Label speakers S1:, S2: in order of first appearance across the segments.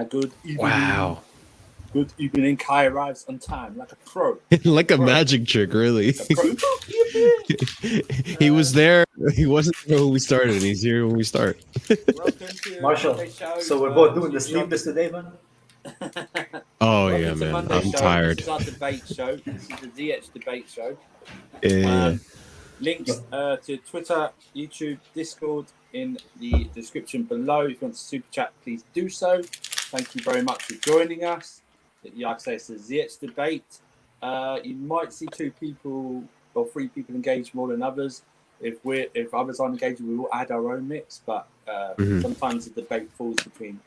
S1: Good evening.
S2: Wow.
S1: Good evening. Kai arrives on time, like a pro.
S2: Like a magic trick, really. He was there. He wasn't there when we started, and he's here when we start.
S1: Welcome to
S3: Marshall.
S1: Monday show.
S3: So we're both doing the sleepless today, man.
S2: Oh,
S1: Welcome
S2: yeah,
S1: to
S2: man.
S1: Monday
S2: I'm
S1: show.
S2: tired.
S1: This is our debate show. This is the Ziyech debate show.
S2: Yeah.
S1: Links to Twitter, YouTube, Discord in the description below. If you want to super chat, please do so. Thank you very much for joining us. Like I say, it's the Ziyech debate. You might see 2 people or 3 people engage more than others. If others aren't engaging, we will add our own mix. But sometimes the debate falls between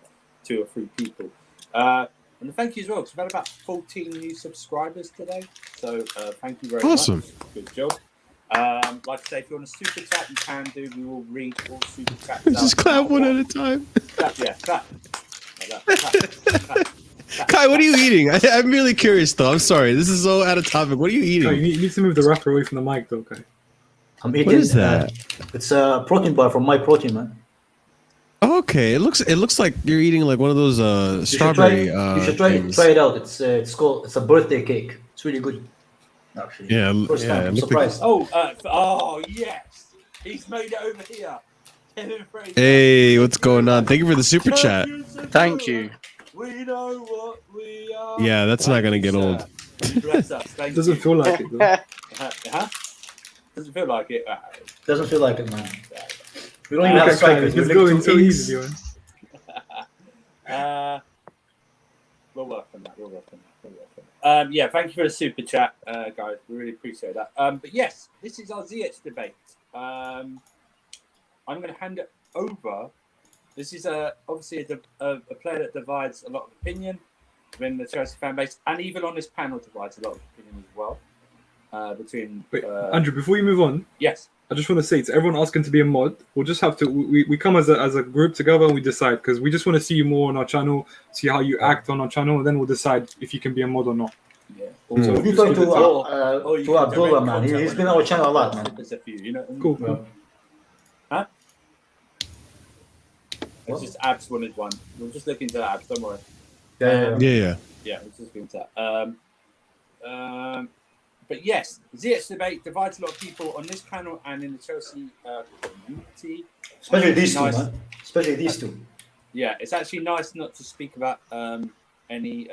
S1: 2 or 3 people. And thank you as well, because we've had about 14 new subscribers today. So thank you very much. Good job. Like I say, if you want a super chat, you can do. We will read all super chats.
S2: Just clap one at a time.
S1: Clap. Clap.
S2: Kai, what are you eating? I'm really curious, though. I'm sorry. This is so out of topic. What are you eating?
S4: Oh, you need to move the wrapper away from the mic, though, okay?
S3: I'm eating.
S2: What is that?
S3: It's a protein bar from My Protein, man.
S2: Okay, it looks like you're eating like one of those strawberry.
S3: You should try it out. It's a birthday cake. It's really good. Actually, first time. I'm surprised.
S1: Oh yes, he's made it over here.
S2: Hey, what's going on? Thank you for the super chat.
S5: Thank you.
S1: We know what we are.
S2: Yeah, that's not gonna get old.
S4: It doesn't feel like it, though.
S1: Doesn't feel like it.
S3: Doesn't feel like it, man. We don't even have strikers.
S4: It's going so easy,
S1: man. We'll work on that. Yeah, thank you for the super chat, guys. We really appreciate that. But yes, this is our Ziyech debate. I'm going to hand it over. This is obviously a player that divides a lot of opinion within the Chelsea fan base, and even on this panel divides a lot of opinion as well.
S4: Wait, Andrew, before you move on,
S1: yes,
S4: I just want to say to everyone asking to be a mod, we'll just have to we come as a group together and we decide, because we just want to see you more on our channel, see how you act on our channel, and then we'll decide if you can be a mod or not.
S1: Yeah.
S4: So
S3: you talk to Abdullah, man. He's been on our channel a lot, man.
S1: There's a few, you know.
S4: Cool.
S1: Huh? It's just Abs wanted one. We'll just look into Abs. Don't worry.
S2: Yeah.
S1: Yeah, we'll just look into that. But yes, Ziyech debate divides a lot of people on this panel and in the Chelsea community.
S3: Especially these two, man. Especially these two.
S1: Yeah, it's actually nice not to speak about any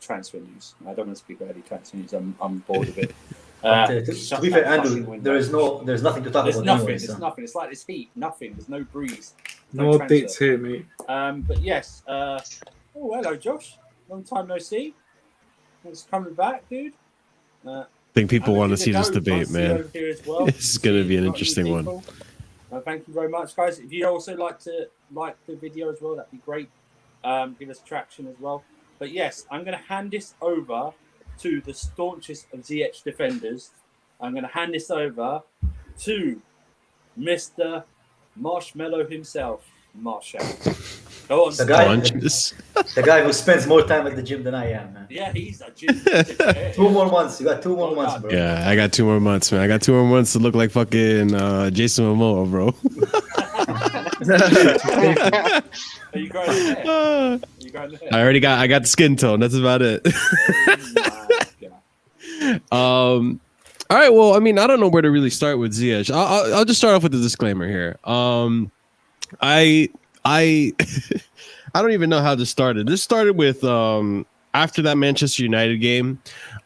S1: transfer news. I don't want to speak about any transfer news. I'm bored of it.
S3: To be fair, Andrew, there's nothing to talk about.
S1: Nothing. It's nothing. It's like this heat. Nothing. There's no breeze.
S4: No updates here, mate.
S1: But yes. Hello, Josh. Long time no see. Thanks for coming back, dude.
S2: I think people want to see this debate, man.
S1: Well.
S2: This is going to be an interesting one.
S1: Thank you very much, guys. If you'd also like to like the video as well, that'd be great. Give us traction as well. But yes, I'm going to hand this over to the staunchest of Ziyech defenders. I'm going to hand this over to Mr. Marshmallow himself, Marshall. Go on,
S3: the guy who spends more time at the gym than I am, man.
S1: Yeah, he's a gym.
S3: 2 more months. You got 2 more months, bro.
S2: Yeah, I got 2 more months, man. I got 2 more months to look like fucking Jason Momoa, bro.
S1: Are you growing hair?
S2: I got the skin tone. That's about it. All right. Well, I mean, I don't know where to really start with Ziyech. I'll just start off with the disclaimer here. I I don't even know how this started. This started with after that Manchester United game.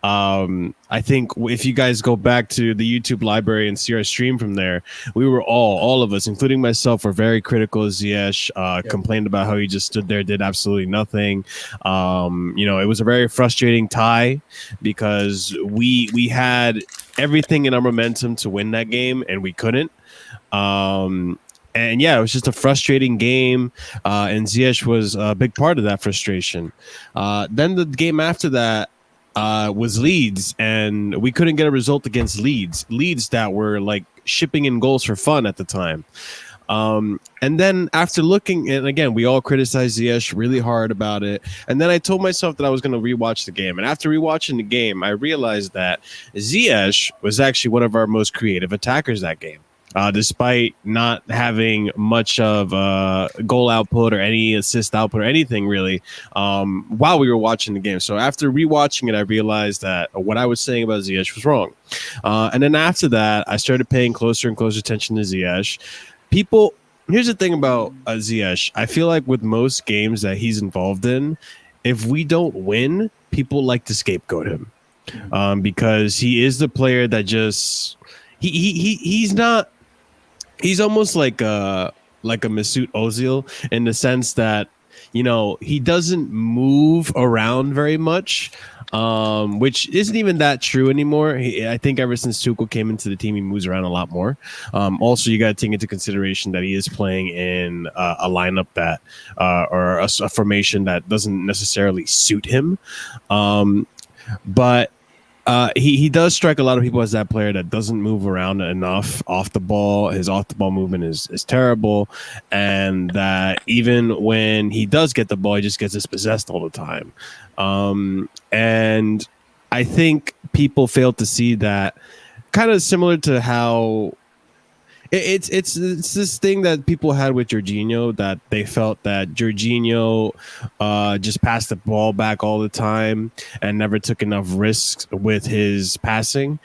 S2: I think if you guys go back to the YouTube library and see our stream from there, we were all of us, including myself, were very critical of Ziyech, complained about how he just stood there, did absolutely nothing. It was a very frustrating tie because we had everything in our momentum to win that game and we couldn't. And yeah, it was just a frustrating game, and Ziyech was a big part of that frustration. Then the game after that was Leeds, and we couldn't get a result against Leeds that were like shipping in goals for fun at the time. And then after looking, and again, we all criticized Ziyech really hard about it. And then I told myself that I was going to rewatch the game. And after rewatching the game, I realized that Ziyech was actually one of our most creative attackers that game. despite not having much of goal output or any assist output or anything really while we were watching the game. So after rewatching it, I realized that what I was saying about Ziyech was wrong. And then after that, I started paying closer and closer attention to Ziyech. Here's the thing about Ziyech. I feel like with most games that he's involved in, if we don't win, people like to scapegoat him because he is the player that just he's not. He's almost like a Mesut Ozil in the sense that, you know, he doesn't move around very much, which isn't even that true anymore. I think ever since Tuchel came into the team, he moves around a lot more. Also, you got to take into consideration that he is playing in a lineup that or a formation that doesn't necessarily suit him. But he does strike a lot of people as that player that doesn't move around enough off the ball. His off the ball movement is terrible, and that even when he does get the ball, he just gets dispossessed all the time. And I think people fail to see that, kind of similar to how it's this thing that people had with Jorginho, that they felt that Jorginho just passed the ball back all the time and never took enough risks with his passing.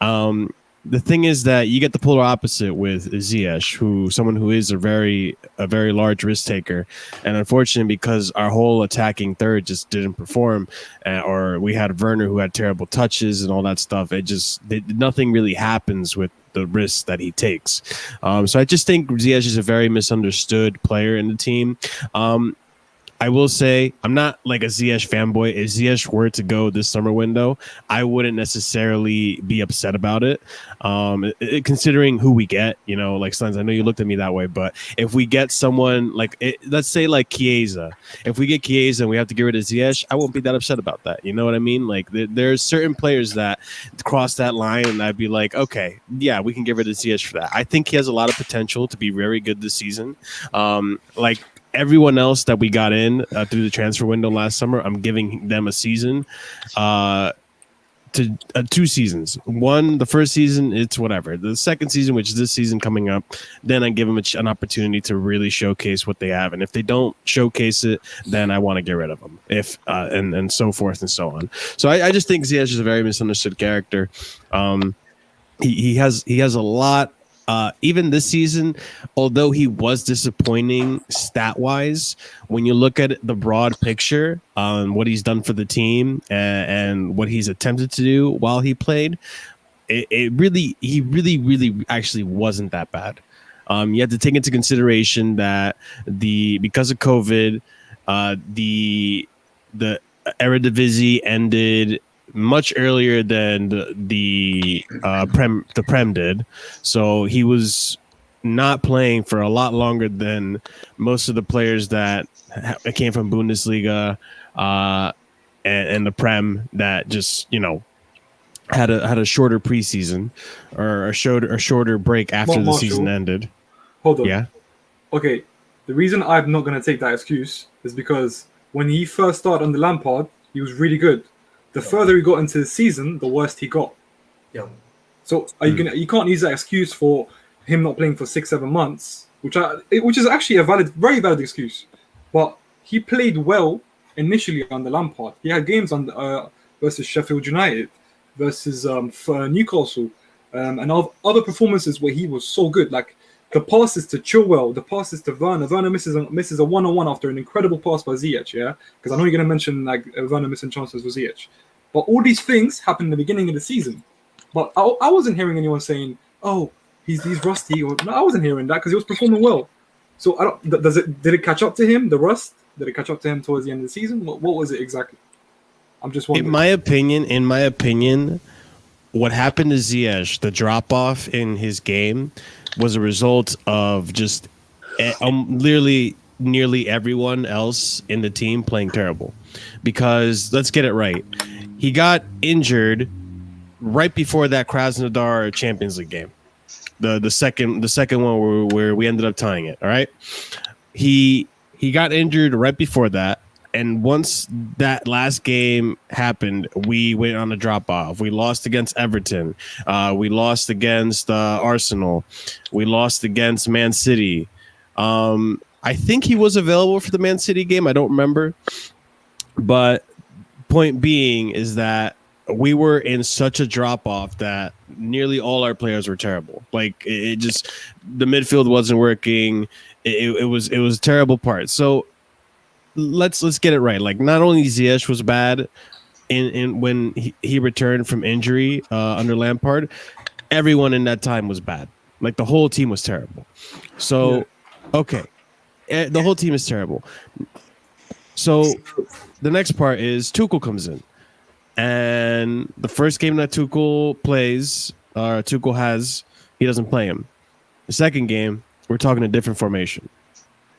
S2: The thing is that you get the polar opposite with Ziyech, someone who is a very large risk taker, and unfortunately, because our whole attacking third just didn't perform, or we had Werner who had terrible touches and all that stuff, nothing really happens with the risks that he takes. So I just think Ziyech is a very misunderstood player in the team. I will say I'm not like a Ziyech fanboy. If Ziyech were to go this summer window, I wouldn't necessarily be upset about it. Considering who we get, you know, like Slendz, I know you looked at me that way, but if we get someone like, let's say like Chiesa, if we get Chiesa and we have to get rid of Ziyech, I won't be that upset about that. You know what I mean? Like there's certain players that cross that line and I'd be like, okay, yeah, we can get rid of Ziyech for that. I think he has a lot of potential to be very good this season. Like everyone else that we got in through the transfer window last summer, I'm giving them a season, to 2 seasons. One, the first season, it's whatever. The second season, which is this season coming up, then I give them an opportunity to really showcase what they have. And if they don't showcase it, then I want to get rid of them. And so forth and so on. So I just think Ziyech is a very misunderstood character. He has a lot. Even this season, although he was disappointing stat-wise, when you look at the broad picture on what he's done for the team and what he's attempted to do while he played, he really actually wasn't that bad. You have to take into consideration that because of COVID, the Eredivisie ended much earlier than the Prem did, so he was not playing for a lot longer than most of the players that came from Bundesliga and the Prem that just, you know, had a shorter preseason or a shorter break after the season ended.
S4: Hold on.
S2: Yeah.
S4: Okay. The reason I'm not going to take that excuse is because when he first started under Lampard, he was really good. The further he got into the season, the worse he got.
S3: Yeah.
S4: So are you can't use that excuse for him not playing for 6-7 months, which is actually a very valid excuse. But he played well initially under Lampard. He had games on versus Sheffield United, versus Newcastle, and other performances where he was so good. Like the passes to Chilwell, the passes to Werner. Werner misses a one-on-one after an incredible pass by Ziyech, yeah? Because I know you're going to mention like Werner missing chances with Ziyech. But all these things happened in the beginning of the season. But I wasn't hearing anyone saying, oh, he's rusty. No, I wasn't hearing that because he was performing well. So did it catch up to him, the rust? Did it catch up to him towards the end of the season? What was it exactly? I'm just wondering.
S2: In my opinion, what happened to Ziyech, the drop-off in his game, was a result of just literally nearly everyone else in the team playing terrible. Because let's get it right, he got injured right before that Krasnodar Champions League game, the second one where we ended up tying it. All right, he got injured right before that, once that last game happened, we went on a drop off. We lost against Everton. We lost against Arsenal. We lost against Man City. I think he was available for the Man City game. I don't remember. But point being is that we were in such a drop off that nearly all our players were terrible. Like it just, the midfield wasn't working. It was a terrible part. So let's get it right. Like not only Ziyech was bad in when he returned from injury under Lampard, everyone in that time was bad. Like the whole team was terrible. So okay, the whole team is terrible. So the next part is Tuchel comes in. And the first game that Tuchel plays, he doesn't play him. The second game, we're talking a different formation.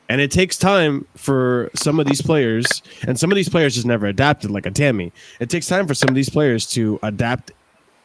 S2: And it takes time for some of these players, and some of these players just never adapted, like a Tammy. It takes time for some of these players to adapt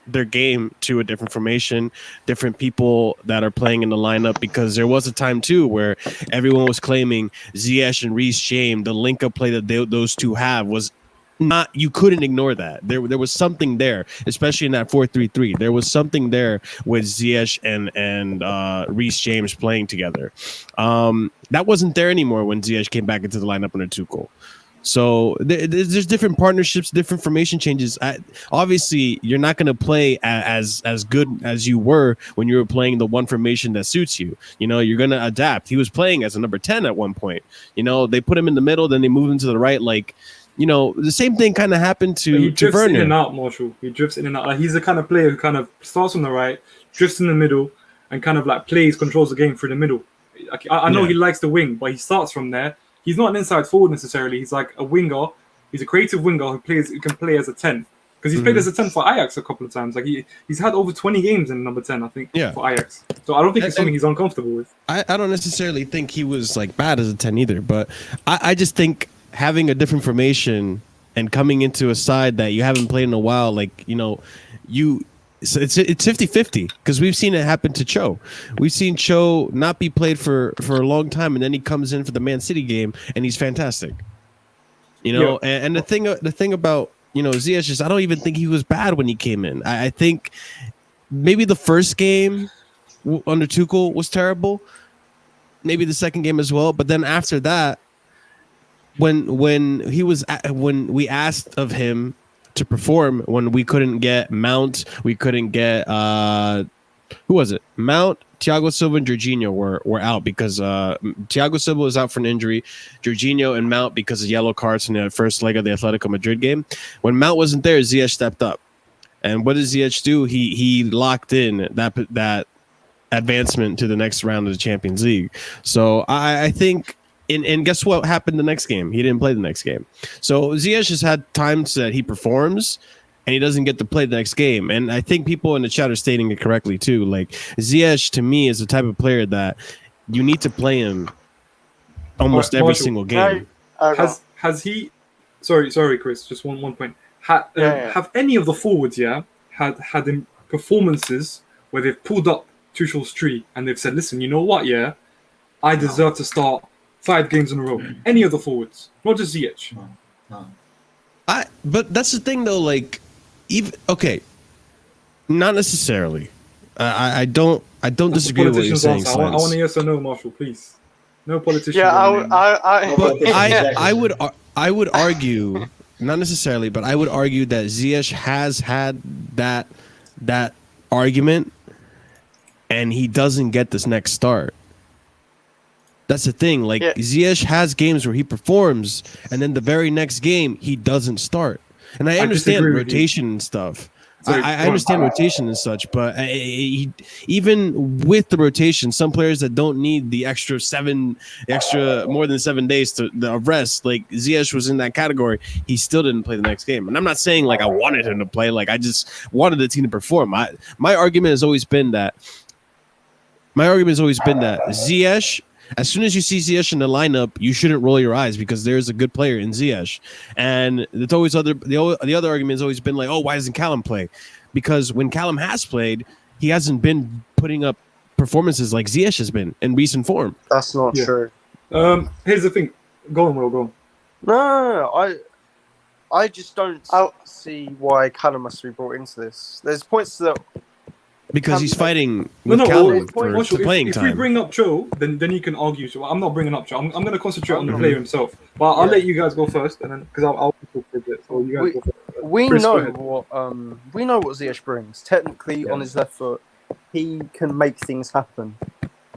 S2: their game to a different formation, different people that are playing in the lineup, because there was a time too where everyone was claiming Ziyech and Reece James, the link-up play that those two have was not, you couldn't ignore that. There was something there, especially in that 4-3-3. There was something there with Ziyech and Reece James playing together. That wasn't there anymore when Ziyech came back into the lineup under Tuchel. So there's different partnerships, different formation changes. Obviously, you're not going to play as good as you were when you were playing the one formation that suits you. You know, you're going to adapt. He was playing as a number 10 at one point. You know, they put him in the middle, then they moved him to the right. Like, you know, the same thing kind of happened to Werner. He
S4: drifts in and out, Marshall. He drifts in and out. Like, he's the kind of player who kind of starts on the right, drifts in the middle, and kind of like controls the game through the middle. Like, I know he likes the wing, but he starts from there. He's not an inside forward necessarily. He's like a winger. He's a creative winger who can play as a 10. Because he's played as a 10 for Ajax a couple of times. Like he's had over 20 games in number 10, I think, for Ajax. So I don't think it's something he's uncomfortable with.
S2: I don't necessarily think he was like bad as a 10 either, but I just think having a different formation and coming into a side that you haven't played in a while, like, you know, so it's 50-50 because we've seen it happen to Cho. We've seen Cho not be played for a long time, and then he comes in for the Man City game and he's fantastic. You know, and the thing about, you know, Ziyech is I don't even think he was bad when he came in. I think maybe the first game under Tuchel was terrible, maybe the second game as well. But then after that, when we asked of him to perform, when we couldn't get Mount, we couldn't get who was it? Mount, Thiago Silva, and Jorginho were out because Thiago Silva was out for an injury, Jorginho and Mount because of yellow cards in the first leg of the Atletico Madrid game. When Mount wasn't there, Ziyech stepped up, and what did Ziyech do? He locked in that advancement to the next round of the Champions League. So I think. And guess what happened the next game? He didn't play the next game. So Ziyech has had times that he performs and he doesn't get to play the next game. And I think people in the chat are stating it correctly too. Like Ziyech to me is the type of player that you need to play him almost every single game.
S4: Has he? Sorry, Chris. Just one point. Have any of the forwards had performances where they've pulled up Tuchel's tree and they've said, "Listen, you know what? Yeah, I deserve to start 5 games in a row." Any of the forwards, not just Ziyech.
S3: No.
S2: But that's the thing, though. Like, not necessarily. I don't disagree with what you're saying.
S4: I want a yes or no, Marshall, please. No politicians.
S5: Yeah,
S2: I would argue, not necessarily, but I would argue that Ziyech has had that argument, and he doesn't get this next start. That's the thing. Like Ziyech has games where he performs, and then the very next game he doesn't start. And I understand rotation and stuff. I understand rotation and such, but even with the rotation, some players that don't need the extra more than 7 days to the rest, like Ziyech was in that category, he still didn't play the next game. And I'm not saying like I wanted him to play, like I just wanted the team to perform. My argument has always been that Ziyech, as soon as you see Ziyech in the lineup, you shouldn't roll your eyes because there's a good player in Ziyech. And it's always the other argument has always been like, oh, why doesn't Callum play? Because when Callum has played, he hasn't been putting up performances like Ziyech has been in recent form.
S5: That's not true.
S4: Here's the thing. Go on, Will. Go on.
S5: No. I just don't see why Callum must be brought into this. There's points that
S2: because he's fighting
S4: No,
S2: with Callum for
S4: Marshall,
S2: playing
S4: if
S2: time.
S4: we bring up Joe, then you can argue. So I'm not bringing up Joe. I'm going to concentrate on the player himself. But I'll let you guys go first, and then because I'll talk for a bit. So you guys go first.
S5: we
S4: Chris,
S5: know what Ziyech brings. Technically, on his left foot, he can make things happen,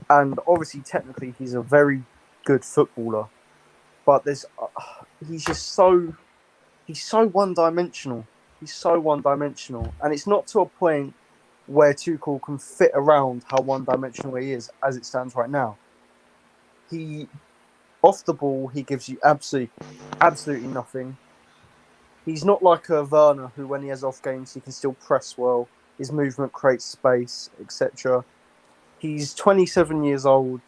S5: and obviously, technically, he's a very good footballer. But he's so one-dimensional. And it's not to a point where Tuchel can fit around how one-dimensional he is as it stands right now. Off the ball, he gives you absolutely nothing. He's not like a Werner who, when he has off games, he can still press well. His movement creates space, etc. He's 27 years old,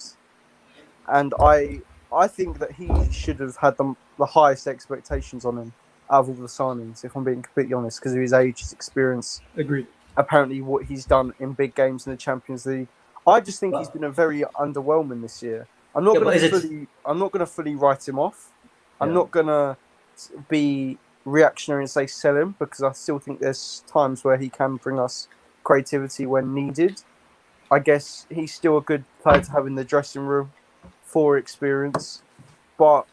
S5: and I think that he should have had the highest expectations on him out of all the signings, if I'm being completely honest, because of his age, his experience.
S4: Agreed.
S5: Apparently what he's done in big games in the Champions League. I just think he's been a very underwhelming this year. I'm not going to fully write him off. I'm not going to be reactionary and say sell him, because I still think there's times where he can bring us creativity when needed. I guess he's still a good player to have in the dressing room for experience, but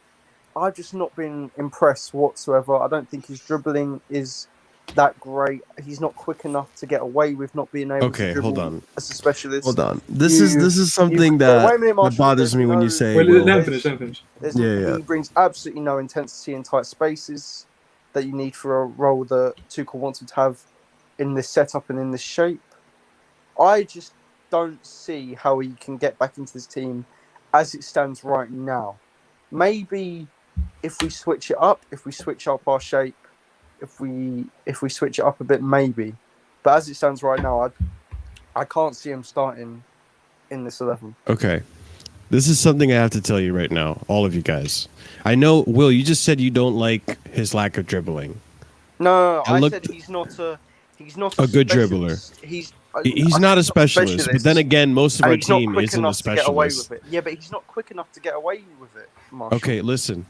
S5: I've just not been impressed whatsoever. I don't think his dribbling is that great. He's not quick enough to get away with not being able to dribble
S2: hold on.
S5: as a specialist.
S2: Hold on. This is something that bothers me when you say...
S4: Let him finish.
S5: He brings absolutely no intensity in tight spaces that you need for a role that Tuchel wants him to have in this setup and in this shape. I just don't see how he can get back into this team as it stands right now. Maybe if we switch it up, if we switch up our shape, if we switch it up a bit, maybe. But as it stands right now, I can't see him starting in this 11.
S2: Okay. This is something I have to tell you right now, all of you guys. I know, Will, you just said you don't like his lack of dribbling.
S5: No, I said he's not a
S2: good dribbler. He's not a specialist, but then again, most of our team isn't a specialist.
S5: Yeah, but he's not quick enough to get away with it, Marshall.
S2: Okay, listen.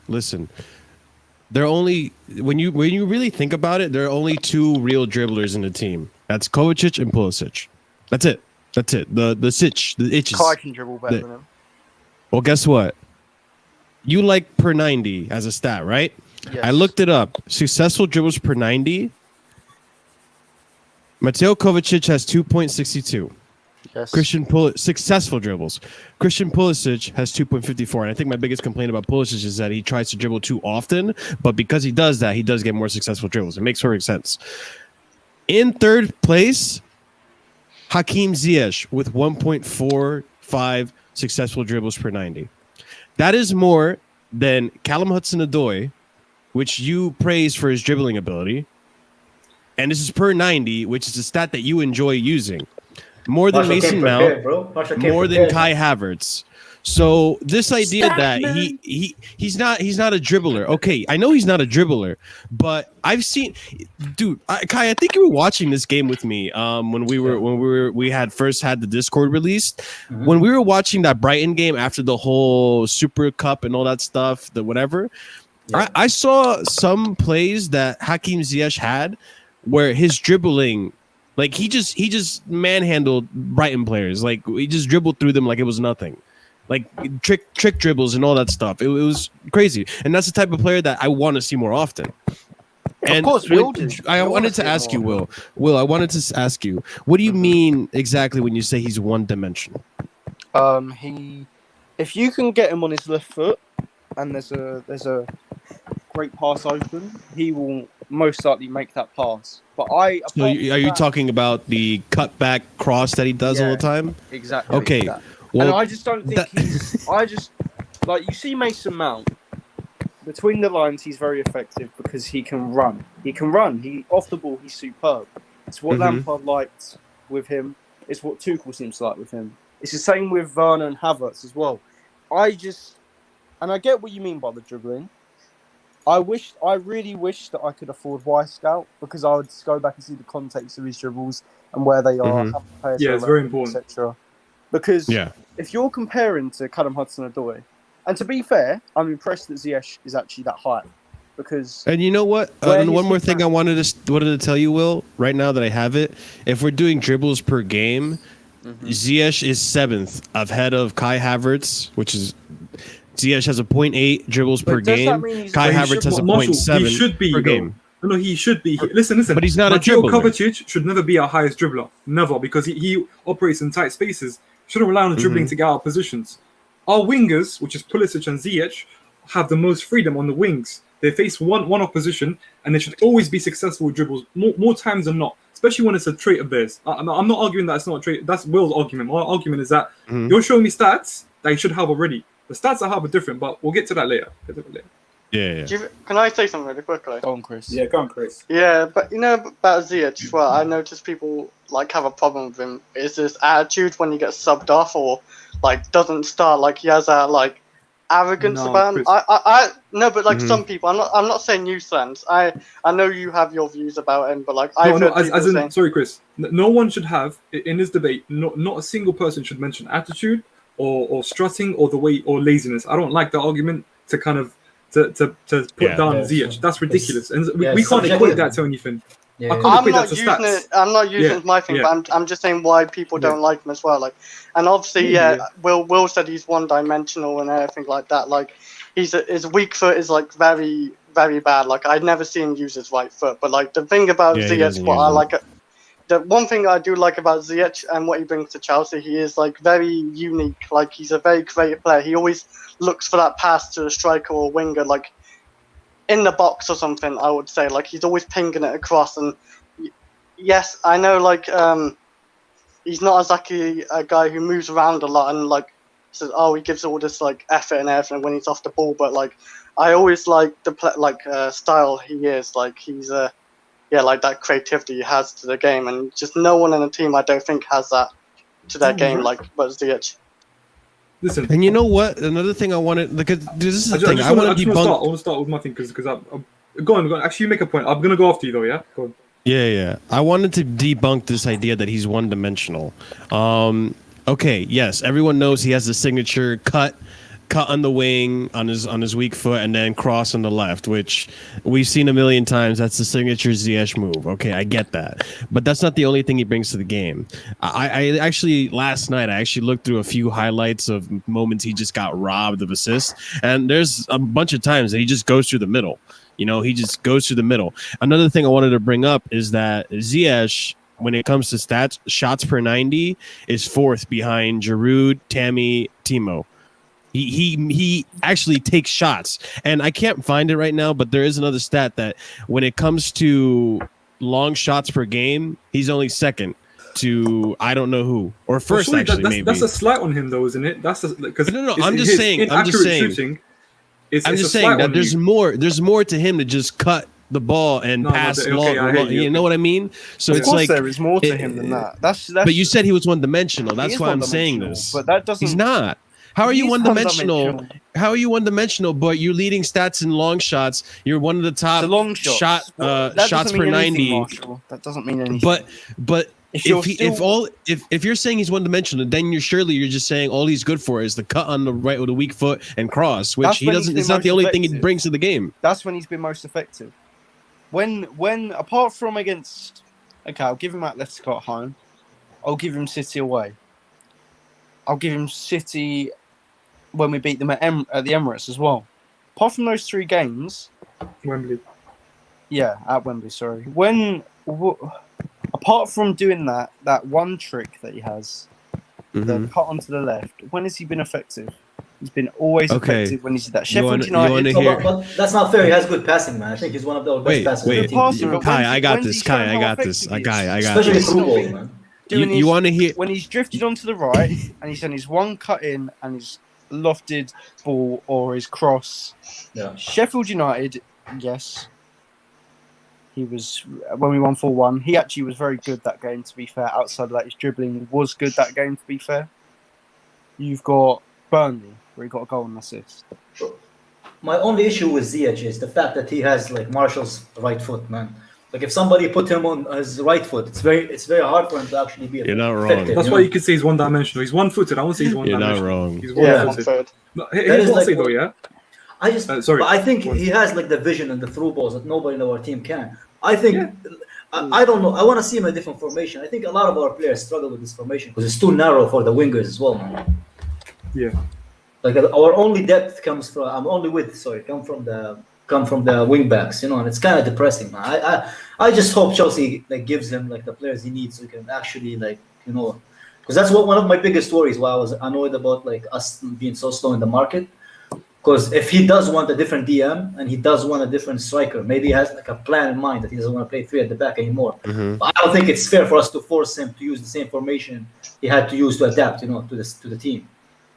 S2: There are only when you really think about it, there are only two real dribblers in the team. That's Kovacic and Pulisic. That's it. The itches.
S5: Kai can dribble better than him.
S2: Well, guess what? You like per 90 as a stat, right?
S5: Yes.
S2: I looked it up. Successful dribbles per 90. Mateo Kovacic has 2.62.
S5: Yes.
S2: Successful dribbles. Christian Pulisic has 2.54. And I think my biggest complaint about Pulisic is that he tries to dribble too often. But because he does that, he does get more successful dribbles. It makes perfect sense. In third place, Hakim Ziyech with 1.45 successful dribbles per 90. That is more than Callum Hudson-Odoi, which you praise for his dribbling ability. And this is per 90, which is a stat that you enjoy using. More than Mason Mount, more than Kai Havertz. So this idea that he's not a dribbler. Okay, I know he's not a dribbler, but I've seen, dude. Kai, I think you were watching this game with me when we had first had the Discord released. Mm-hmm. When we were watching that Brighton game after the whole Super Cup and all that stuff, the whatever. Yeah. I saw some plays that Hakim Ziyech had where his dribbling, like he just manhandled Brighton players. Like he just dribbled through them like it was nothing. Like trick dribbles and all that stuff. It was crazy. And that's the type of player that I want to see more often. And
S5: of course, we all do.
S2: I wanted to ask you, Will. Will, I wanted to ask you, what do you mean exactly when you say he's one-dimensional?
S5: If you can get him on his left foot and there's a great pass open, he will most likely make that pass. But are you
S2: talking about the cutback cross that he does all the time?
S5: Exactly.
S2: Okay.
S5: Well, and I just don't think you see Mason Mount between the lines. He's very effective because he can run. He off the ball. He's superb. It's what Lampard liked with him. It's what Tuchel seems to like with him. It's the same with Werner and Havertz as well. I get what you mean by the dribbling. I really wish that I could afford Y-Scout because I would just go back and see the context of his dribbles and where they are.
S4: Yeah, it's very important.
S5: Etc. Because if you're comparing to Callum Hudson-Odoi, And to be fair, I'm impressed that Ziyech is actually that high, because.
S2: And you know what? And one more thing I wanted to tell you, Will. Right now that I have it, if we're doing dribbles per game, Ziyech is 7th, ahead of Kai Havertz, which is Ziyech has a 0.8 dribbles per game. Kai Havertz has a 0.7 per game.
S4: No, he should be. Listen.
S2: But he's not a dribbler.
S4: Kovacic should never be our highest dribbler. Never, because he operates in tight spaces. Shouldn't rely on dribbling to get out of positions. Our wingers, which is Pulisic and Ziyech, have the most freedom on the wings. They face one opposition, and they should always be successful with dribbles more times than not, especially when it's a trait of theirs. I'm not arguing that it's not a trait. That's Will's argument. My argument is that you're showing me stats that you should have already. The stats I have are different, but we'll get to that later.
S2: Yeah.
S6: Can I say something really quickly?
S5: Go on, Chris.
S1: Yeah, go on, Chris.
S6: Yeah, but you know about Ziyech, well, I noticed people have a problem with him. Is this attitude when he gets subbed off, or doesn't start? He has that arrogance about him. I no, but some people. I'm not saying you, Slendz. I know you have your views about him, but
S4: sorry, Chris. No one should have in this debate. Not a single person should mention attitude or strutting or the way or laziness. I don't like the argument to kind of. To put down Ziyech. That's ridiculous, and we can't equate that to anything.
S6: Yeah. I'm not using it as my thing, but I'm just saying why people don't like him as well. And obviously, Will said he's one-dimensional and everything like that. His weak foot is very, very bad. I'd never seen him use his right foot. But the thing about Ziyech, what I like, the one thing I do like about Ziyech and what he brings to Chelsea, he is very unique. He's a very creative player. He always looks for that pass to a striker or a winger, in the box or something. I would say he's always pinging it across. And yes, I know he's not exactly a guy who moves around a lot and says, he gives all this effort and everything when he's off the ball. But I always like the style he is. He's that creativity he has to the game, and just no one in the team I don't think has that to their game but Ziyech.
S4: Listen,
S2: and you know what? Another thing I wanted, because this is the thing. I want to debunk.
S4: I want to start with my thing because I'm go on. Actually, you make a point. I'm gonna go after you though. Yeah, go on.
S2: Yeah. I wanted to debunk this idea that he's one-dimensional. Okay, yes, everyone knows he has the signature cut on the wing on his weak foot and then cross on the left, which we've seen a million times. That's the signature Ziyech move. Okay, I get that, but that's not the only thing he brings to the game. I actually last night I looked through a few highlights of moments he just got robbed of assists, and there's a bunch of times that he just goes through the middle. He just goes through the middle. Another thing I wanted to bring up is that Ziyech, when it comes to stats, shots per 90 is 4th behind Giroud, Tammy, Timo. He actually takes shots, and I can't find it right now, but there is another stat that when it comes to long shots per game, he's only 2nd to I don't know who, or 1st maybe.
S4: That's a slight on him though, isn't it?
S2: No. I'm just saying that there's more to him to just cut the ball and pass long. You know what I mean? So it's
S5: there is more to him than that. That's
S2: but you said he was one-dimensional. That's why I'm saying this.
S5: But that doesn't.
S2: He's not. How are you one-dimensional? How are you one-dimensional? But you're leading stats in long shots. You're one of the top shots per 90.
S5: That doesn't mean anything.
S2: But if you're saying he's one-dimensional, then you're just saying all he's good for is the cut on the right with a weak foot and cross, which he doesn't. It's not the only thing he brings to the game.
S5: That's when he's been most effective. When apart from against, I'll give him Atletico at home. I'll give him City away. I'll give him City when we beat them at the Emirates as well. Apart from those 3 games,
S4: Wembley.
S5: Yeah, at Wembley. Sorry. Apart from doing that one trick that he has, the cut onto the left. When has he been effective? He's been always effective when he's that. Sheffield United.
S3: But that's not fair. He has good passing, man. I think he's one of the best passers.
S2: Kai, I got this. I got this.
S3: Especially football, man.
S2: You want to hear
S5: when he's drifted onto the right and he's done his one cut in and his lofted ball or his cross.
S3: Yeah.
S5: Sheffield United, yes. He was when we won 4-1. He actually was very good that game. To be fair, outside of that, his dribbling was good that game. To be fair, you've got Burnley where he got a goal and assist.
S3: My only issue with Ziyech is the fact that he has Marshall's right foot, man. Like if somebody put him on his right foot, it's very hard for him to actually be.
S2: You're not wrong.
S3: effective,
S4: That's why you could say he's one-dimensional. He's one-footed. I won't say he's
S2: You're
S4: one-dimensional.
S2: not wrong.
S4: He's
S6: Yeah,
S4: one-footed.
S6: third.
S4: No, here's what I'll say though, yeah.
S3: I just,
S4: sorry.
S3: but I think he has like the vision and the through balls that nobody in our team can. I think, I don't know. I want to see him in a different formation. I think a lot of our players struggle with this formation because it's too narrow for the wingers as well, man.
S4: Yeah.
S3: Like our only depth comes from. Come from the wing backs, and it's kind of depressing, man. I just hope Chelsea like gives him like the players he needs so he can actually because that's one of my biggest worries. Why I was annoyed about like us being so slow in the market. Because if he does want a different DM and he does want a different striker, maybe he has like a plan in mind that he doesn't want to play 3 at the back anymore.
S2: Mm-hmm.
S3: But I don't think it's fair for us to force him to use the same formation he had to use to adapt, to the team.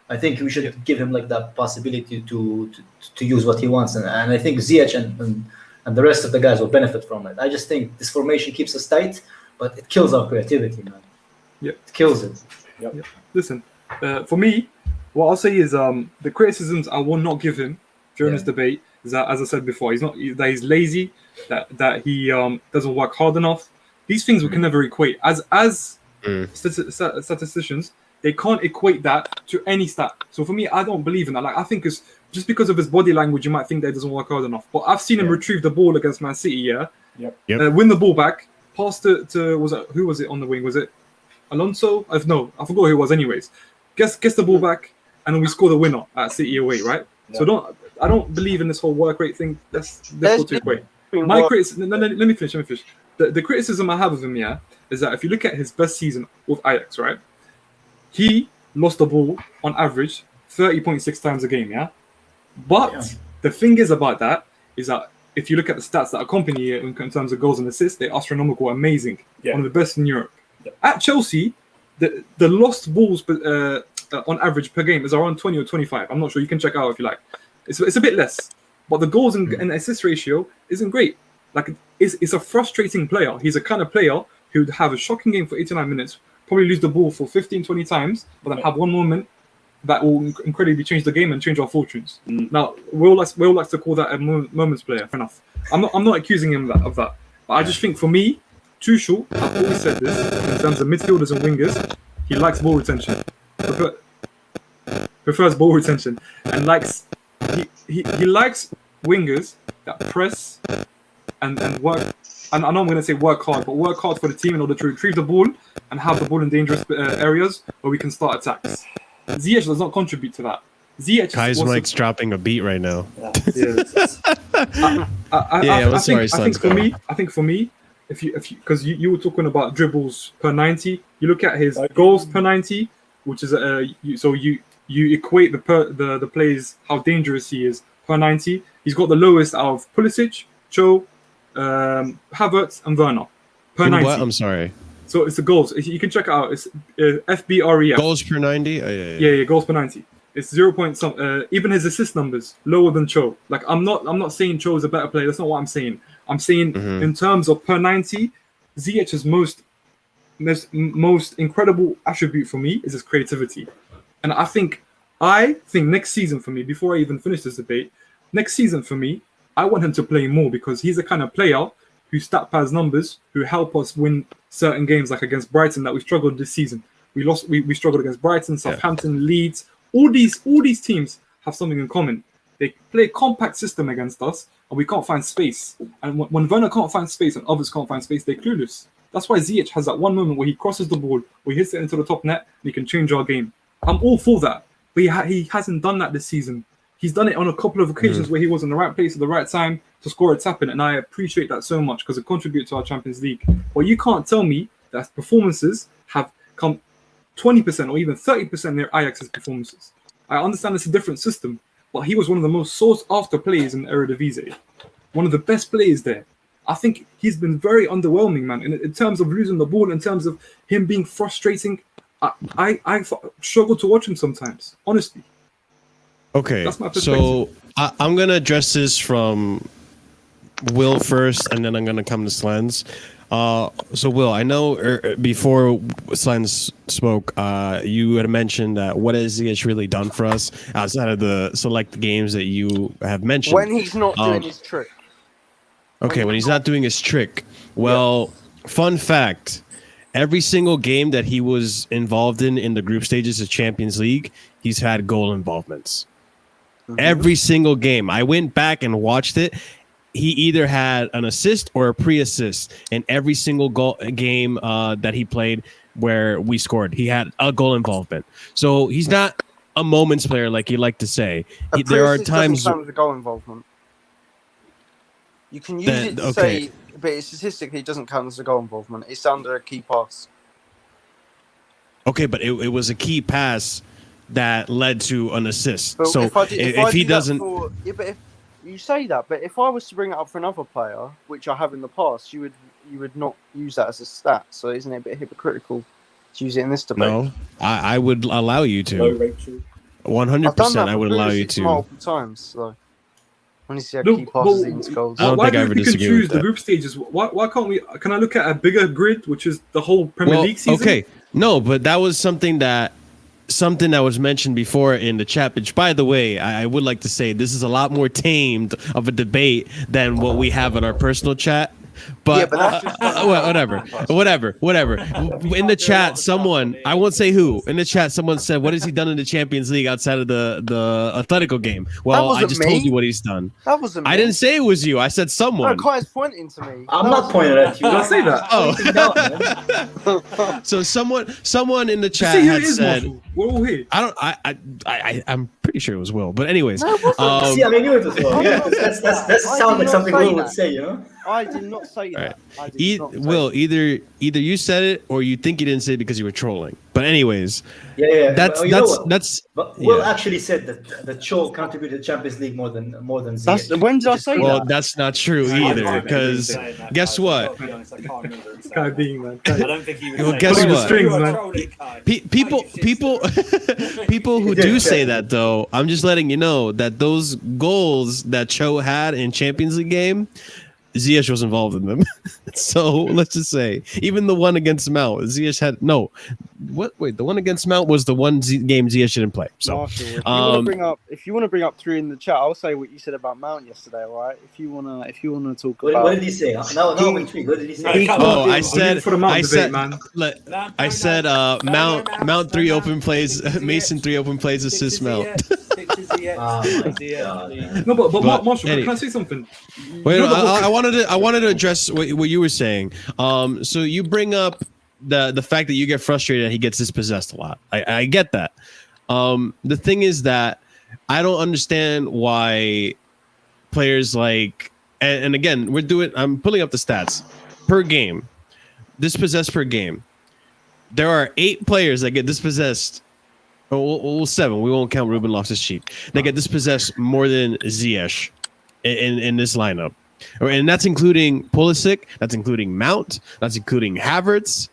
S3: I think we should give him like that possibility to use what he wants, and I think Ziyech and the rest of the guys will benefit from it. I just think this formation keeps us tight, but it kills our creativity, man.
S4: Yeah,
S3: it kills it.
S4: Yep. Listen, for me, what I'll say is the criticisms I will not give him during this debate is that, as I said before, that he's lazy, that he doesn't work hard enough. These things we can never equate. As statisticians, they can't equate that to any stat. So for me, I don't believe in that. Like I think it's just because of his body language, you might think that he doesn't work hard enough. But I've seen him retrieve the ball against Man City, win the ball back, pass to who was it on the wing? Was it Alonso? No, I forgot who it was. Anyways, gets the ball back, and then we score the winner at City away, right? Yeah. So I don't believe in this whole work rate thing. That's difficult to equate. My criticism. Let me finish. The criticism I have of him, is that if you look at his best season with Ajax, right? He lost the ball on average 30.6 times a game, But the thing is about that is that if you look at the stats that accompany it in terms of goals and assists, they're astronomical, amazing, one of the best in Europe. Yeah. At Chelsea, the lost balls on average per game is around 20 or 25. I'm not sure. You can check out if you like. It's a bit less, but the goals and assist ratio isn't great. Like it's a frustrating player. He's a kind of player who would have a shocking game for 89 minutes. Probably lose the ball for 15, 20 times, but then have one moment that will incredibly change the game and change our fortunes. Now, Will likes to call that a moments player. Fair enough. I'm not accusing him of that. But I just think for me, Tuchel, I've always said this, in terms of midfielders and wingers, he likes ball retention. Prefers ball retention. And he likes wingers that press and work. And I know I'm going to say work hard, but work hard for the team in order to retrieve the ball and have the ball in dangerous areas where we can start attacks. Ziyech does not contribute to that.
S2: Kai's mic's dropping a beat right now.
S4: I think for me, if you because you were talking about dribbles per 90, you look at his goals per 90, which is you equate the plays how dangerous he is per 90. He's got the lowest out of Pulisic, Cho, Havertz and Werner per 90.
S2: What? I'm sorry.
S4: So it's the goals. You can check it out. It's FBREF.
S2: Goals per 90?
S4: Yeah, goals per 90. It's 0. Even his assist numbers lower than Cho. Like I'm not saying Cho is a better player. That's not what I'm saying. I'm saying in terms of per 90, Ziyech's most incredible attribute for me is his creativity. And I think next season for me, before I even finish this debate, next season for me, I want him to play more because he's the kind of player who stat pads numbers, who help us win certain games, like against Brighton that we struggled this season. We struggled against Brighton, Southampton, Leeds. All these teams have something in common. They play a compact system against us, and we can't find space. And when Werner can't find space and others can't find space, they're clueless. That's why Ziyech has that one moment where he crosses the ball, where he hits it into the top net, and he can change our game. I'm all for that, but he hasn't done that this season. He's done it on a couple of occasions where he was in the right place at the right time to score a tap in, and I appreciate that so much because it contributes to our Champions League. But you can't tell me that performances have come 20% or even 30% near Ajax's performances. I understand it's a different system, but he was one of the most sought-after players in the Eredivisie. One of the best players there. I think he's been very underwhelming, man, in terms of losing the ball, in terms of him being frustrating. I struggle to watch him sometimes, honestly.
S2: Okay, that's my perspective. So I'm going to address this from Will first, and then I'm going to come to Slendz. So Will, I know before Slendz spoke, you had mentioned that what has Ziyech really done for us outside of the select games that you have mentioned?
S5: When he's not doing his trick.
S2: Okay, when he's not doing his trick. Well, fun fact. Every single game that he was involved in the group stages of Champions League, he's had goal involvements. Every single game. I went back and watched it. He either had an assist or a pre-assist in every single game that he played where we scored. He had a goal involvement. So he's not a moments player like you like to say. There are times
S5: with the goal involvement. You can use it to say, but it statistically doesn't count as a goal involvement. It's under a key pass.
S2: Okay, but it was a key pass that led to an assist.
S5: But
S2: so if he doesn't,
S5: but if you say that, but if I was to bring it up for another player, which I have in the past, you would not use that as a stat. So isn't it a bit hypocritical to use it in this debate?
S2: No, I would allow you to. 100%, I would allow you to.
S5: Multiple times, so. When you see key passes against goals.
S4: Why do we can choose the group stages? Why can't we? Can I look at a bigger grid, which is the whole Premier League season?
S2: Okay, no, but that was something that was mentioned before in the chat. Which, by the way, I would like to say this is a lot more tamed of a debate than what we have in our personal chat. But, whatever. In the chat, someone, I won't say who, in the chat, someone said, what has he done in the Champions League outside of the Atletico game? Well, I just told you what he's done.
S5: That wasn't me.
S2: I didn't say it was you. I said someone.
S5: No, Kai's pointing to me.
S3: I'm not pointing at you.
S4: Did I say that?
S2: Oh. So someone in the chat had said,
S4: Marshall. We're all here.
S2: I'm pretty sure it was Will. But anyways.
S3: See, I mean, you as well. Yeah, that sounds like something Will would say, you know?
S5: I did not say that.
S2: Right. Will, either you said it or you think you didn't say it because you were trolling. But anyways, that's.
S3: But Will actually said that Cho contributed to Champions League more than Ziyech.
S5: When did I say that?
S2: Well, that's not true either. Because guess what?
S1: I
S4: don't
S1: think he was.
S2: Well, guess what?
S4: Strings, man.
S2: People who do say that though, I'm just letting you know that those goals that Cho had in Champions League game, Ziyech was involved in them. So let's just say, even the one against Mount, Ziyech had no. Wait, the one against Mount was the one game Ziyech didn't play. So,
S5: Marshall, if you want to bring up three in the chat, I'll say what you said about Mount yesterday. All right? If you wanna talk about.
S3: What did he say? Now I'm intrigued. What did he say?
S2: I said Mount 3 open plays, Mason 3 open plays, assist Mount.
S4: No, but Marshall, can I say something?
S2: Wait, I wanted to address what you were saying. So you bring up the fact that you get frustrated that he gets dispossessed a lot. I get that. The thing is that I don't understand why players like, and again, I'm pulling up the stats per game, dispossessed per game. There are 8 players that get dispossessed. Well, 7. We won't count Ruben Loftus-Cheek. They get dispossessed more than Ziyech in this lineup. And that's including Pulisic, that's including Mount, that's including Havertz,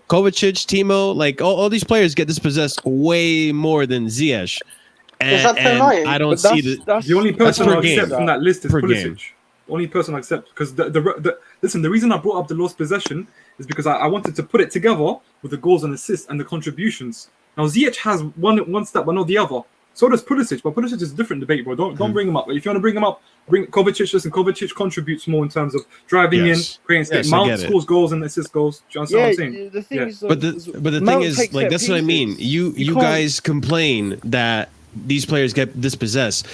S2: Kovacic, Timo. Like all these players get dispossessed way more than Ziyech. And I don't see
S4: the only person I accept from that list is Pulisic. Only person I accept, because listen, the reason I brought up the lost possession is because I wanted to put it together with the goals and assists and the contributions. Now Ziyech has one stat, but not the other. So does Pulisic, but Pulisic is a different debate, bro. Don't bring him up. If you want to bring him up, bring Kovacic. Listen, Kovacic contributes more in terms of driving in, creating space. Mount scores goals and assists goals. Do you understand what I'm saying?
S5: The thing is,
S2: but the thing is, like, that's what I mean. You guys complain that these players get dispossessed.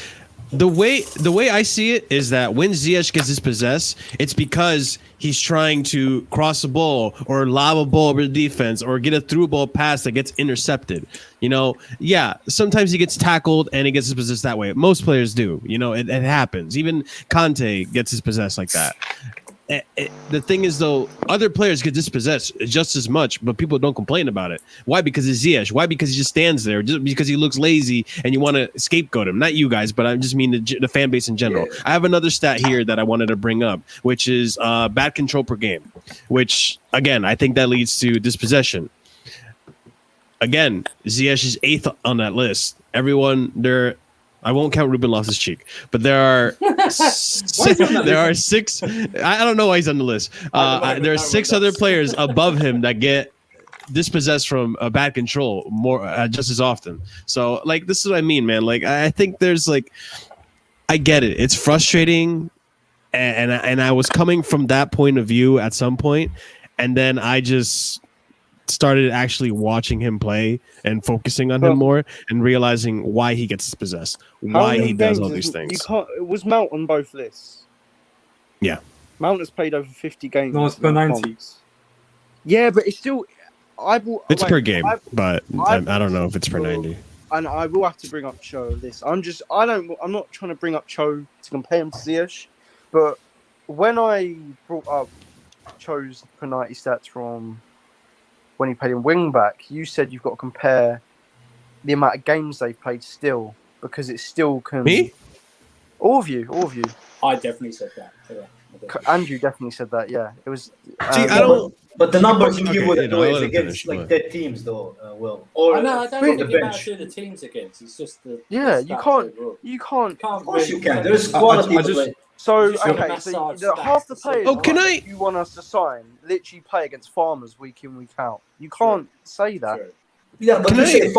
S2: The way I see it is that when Ziyech gets dispossessed, it's because he's trying to cross a ball or lob a ball over the defense or get a through ball pass that gets intercepted. You know, sometimes he gets tackled and he gets dispossessed that way. Most players do. You know, it happens. Even Kante gets dispossessed like that. The thing is, though, other players get dispossessed just as much, but people don't complain about it. Why? Because it's Ziyech. Why? Because he just stands there. Just because he looks lazy and you want to scapegoat him. Not you guys, but I just mean the fan base in general. I have another stat here that I wanted to bring up, which is bad control per game, which, again, I think that leads to dispossession. Again, Ziyech is 8th on that list. Everyone there. I won't count Ruben Loftus-Cheek, but there are 6. I don't know why he's on the list. There are 6 other players above him that get dispossessed from bad control more just as often. So, like, this is what I mean, man. Like, I think there's like, I get it. It's frustrating, and I was coming from that point of view at some point, and then I just started actually watching him play and focusing on him more and realizing why he gets possessed, why he does all these things.
S5: Was Mount on both lists?
S2: Yeah.
S5: Mount has played over 50 games.
S4: No, it's per 90.
S5: Yeah, but it's still...
S2: It's per game, but I don't know if it's per 90.
S5: And I will have to bring up Cho on this. I'm not trying to bring up Cho to compare him to Ziyech, but when I brought up Cho's per 90 stats from when he played in wing back, you said you've got to compare the amount of games they've played still, because it still can...
S2: Me?
S5: All of you.
S1: I definitely said that. Yeah,
S5: Andrew definitely said that, yeah. It was...
S2: See, I don't...
S3: But the numbers you
S2: Okay,
S3: give with
S2: yeah,
S3: the
S2: I'll
S3: is against
S2: finish,
S3: like
S2: but-
S3: dead teams, though. Will or
S1: I know. I don't
S3: from
S1: think
S3: the
S1: about
S3: bench.
S1: who the teams against. It's just the
S5: Yeah,
S1: the
S5: you
S1: stats
S5: can't...
S1: overall.
S5: You can't...
S1: Can't
S3: Of course you
S1: really-
S3: can. There's
S4: I
S3: quality.
S4: just-
S3: but, like,
S5: So,
S1: Just got
S5: okay,
S1: massage
S5: so half the
S1: stats.
S5: players
S2: Oh, can I-
S5: you want us to sign literally play against farmers week in, week out. You can't say that.
S1: True.
S3: yeah, but
S2: Can
S3: you
S2: I-
S3: say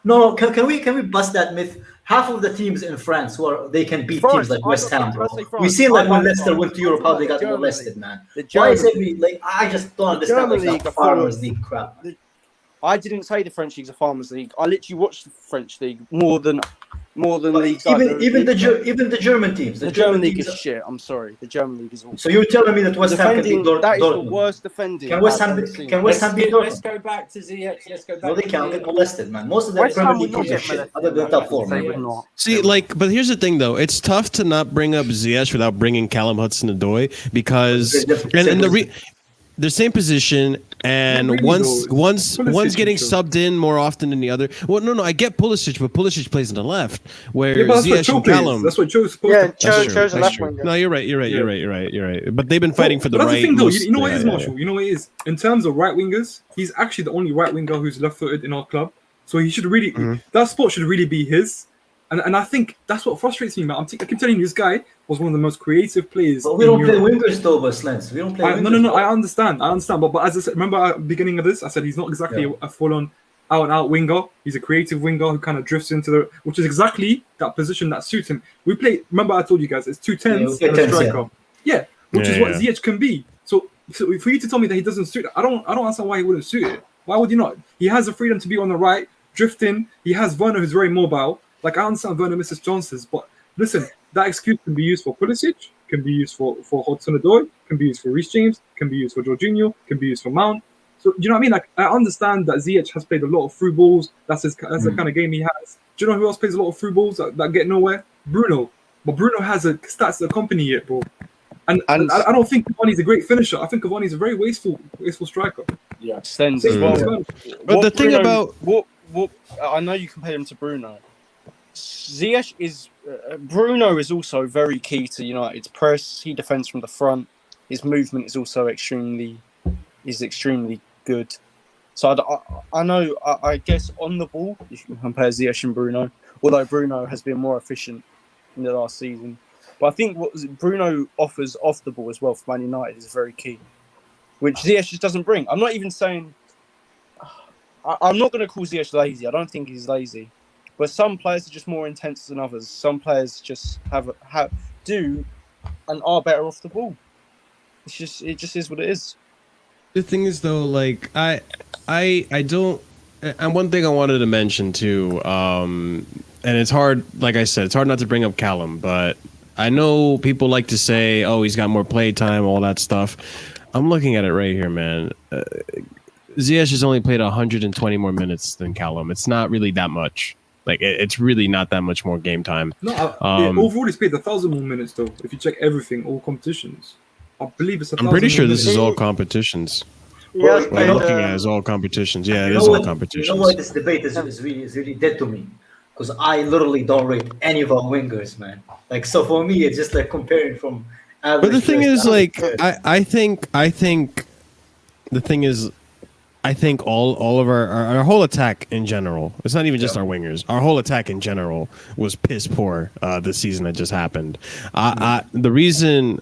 S3: no. Can we bust that myth? Half of the teams in France they can beat
S5: France,
S3: teams like
S5: I
S3: West
S5: don't-
S3: Ham, bro.
S5: I say France.
S3: We seen like
S5: I
S3: when
S5: like
S3: Leicester
S5: France.
S3: went to Europe, how they got
S5: Germany.
S3: molested, man.
S5: The
S3: Why is
S5: German,
S3: every like? I just don't understand
S5: German
S3: like
S5: league
S3: the
S5: are full of-
S3: Farmers League crap.
S5: I didn't say the French league's a farmers league. I literally watched the French league more than
S3: But
S5: leagues.
S3: even the German teams.
S5: The German league
S3: teams
S5: is shit. I'm sorry. The German league is awful.
S3: So you're telling me that West Ham can beat
S5: Defending, that is the
S3: Dortmund?
S5: worst defending.
S3: Can West
S5: I've
S3: Ham
S5: ever
S3: beat-
S5: seen.
S3: can West Ham beat
S1: Let's
S3: Dortmund?
S1: go back to Ziyech. Let's go back.
S3: No, they
S1: to
S3: can't get
S1: Ziyech.
S3: molested, man. Most of their
S5: West
S3: Premier
S5: Ham would
S3: League
S5: not
S3: teams are
S5: get
S3: shit,
S5: molested.
S3: other than top four,
S5: They
S3: man.
S5: would not.
S2: See, but here's the thing, though. It's tough to not bring up Ziyech without bringing Callum Hudson-Odoi because the same position, and
S4: Not really,
S2: once
S4: though.
S2: one's
S4: Pulisic
S2: getting
S4: is
S2: subbed in more often than the other. Well, no, I get Pulisic, but Pulisic plays on the left, where
S4: Yeah, but that's what
S2: Ziyech
S4: Cho
S2: and
S4: plays.
S2: Callum.
S4: That's what Cho's supposed
S6: Yeah,
S4: to.
S6: Cho's a
S2: That's
S6: left
S2: true.
S6: winger.
S2: No, you're right. But they've been fighting for the
S4: But
S2: right.
S4: that's the thing, though.
S2: most-
S4: You know what it is,
S2: yeah,
S4: Marshall? You know what it is? In terms of right wingers, he's actually the only right winger who's left-footed in our club. So he should really, that spot should really be his. And I think that's what frustrates me, man. I keep telling you, this guy was one of the most creative players.
S3: But we
S4: in
S3: don't play
S4: Europe.
S3: wingers though, but Slendz. We don't play wingers.
S4: No. I understand. But as I said, remember at the beginning of this, I said he's not exactly a full-on out-and-out winger. He's a creative winger who kind of drifts into which is exactly that position that suits him. We play. Remember, I told you guys it's two tens
S3: Yeah,
S4: and a
S3: 10s,
S4: striker. Yeah, which is what
S2: Yeah.
S4: Ziyech can be. So for you to tell me that he doesn't suit it, I don't understand why he wouldn't suit it. Why would you not? He has the freedom to be on the right, drifting. He has Werner, who's very mobile. Like, I understand Werner misses chances, but listen, that excuse can be used for Pulisic, can be used for Hudson-Odoi, can be used for Reece James, can be used for Jorginho, can be used for Mount. So, you know what I mean? Like, I understand that Ziyech has played a lot of through balls. That's the kind of game he has. Do you know who else plays a lot of through balls that get nowhere? Bruno. But Bruno has stats that accompany it, bro. And I don't think Cavani's a great finisher. I think Cavani's a very wasteful striker.
S1: Yeah.
S5: Slendz as well.
S2: But the thing about
S5: what I know you compare him to Bruno. Ziyech is Bruno is also very key to United's press. He defends from the front. His movement is also extremely good. So I guess on the ball you can compare Ziyech and Bruno, although Bruno has been more efficient in the last season. But I think what Bruno offers off the ball as well for Man United is very key, which Ziyech just doesn't bring. I'm not even saying. I'm not going to call Ziyech lazy. I don't think he's lazy. But some players are just more intense than others. Some players just do and are better off the ball. It just is what it is.
S2: the thing is though, like I don't. And one thing I wanted to mention too, and it's hard. Like I said, it's hard not to bring up Callum, but I know people like to say, "Oh, he's got more play time," all that stuff. I'm looking at it right here, man. Ziyech has only played 120 more minutes than Callum. It's not really that much. Like it's really not that much more game time.
S4: No, overall he's played 1,000 more minutes though. If you check everything, all competitions, I believe it's.
S2: I'm pretty sure this is all competitions.
S6: Yes,
S2: What I'm looking at is all competitions. Yeah, it is all competitions.
S3: You know why this debate is really dead to me? Because I literally don't rate any of our wingers, man. Like, so for me, it's just like comparing from average.
S2: But the thing
S3: players
S2: is,
S3: to
S2: like,
S3: average players.
S2: I think all of our whole attack in general, it's not even just our wingers, our whole attack in general was piss poor this season that just happened. The reason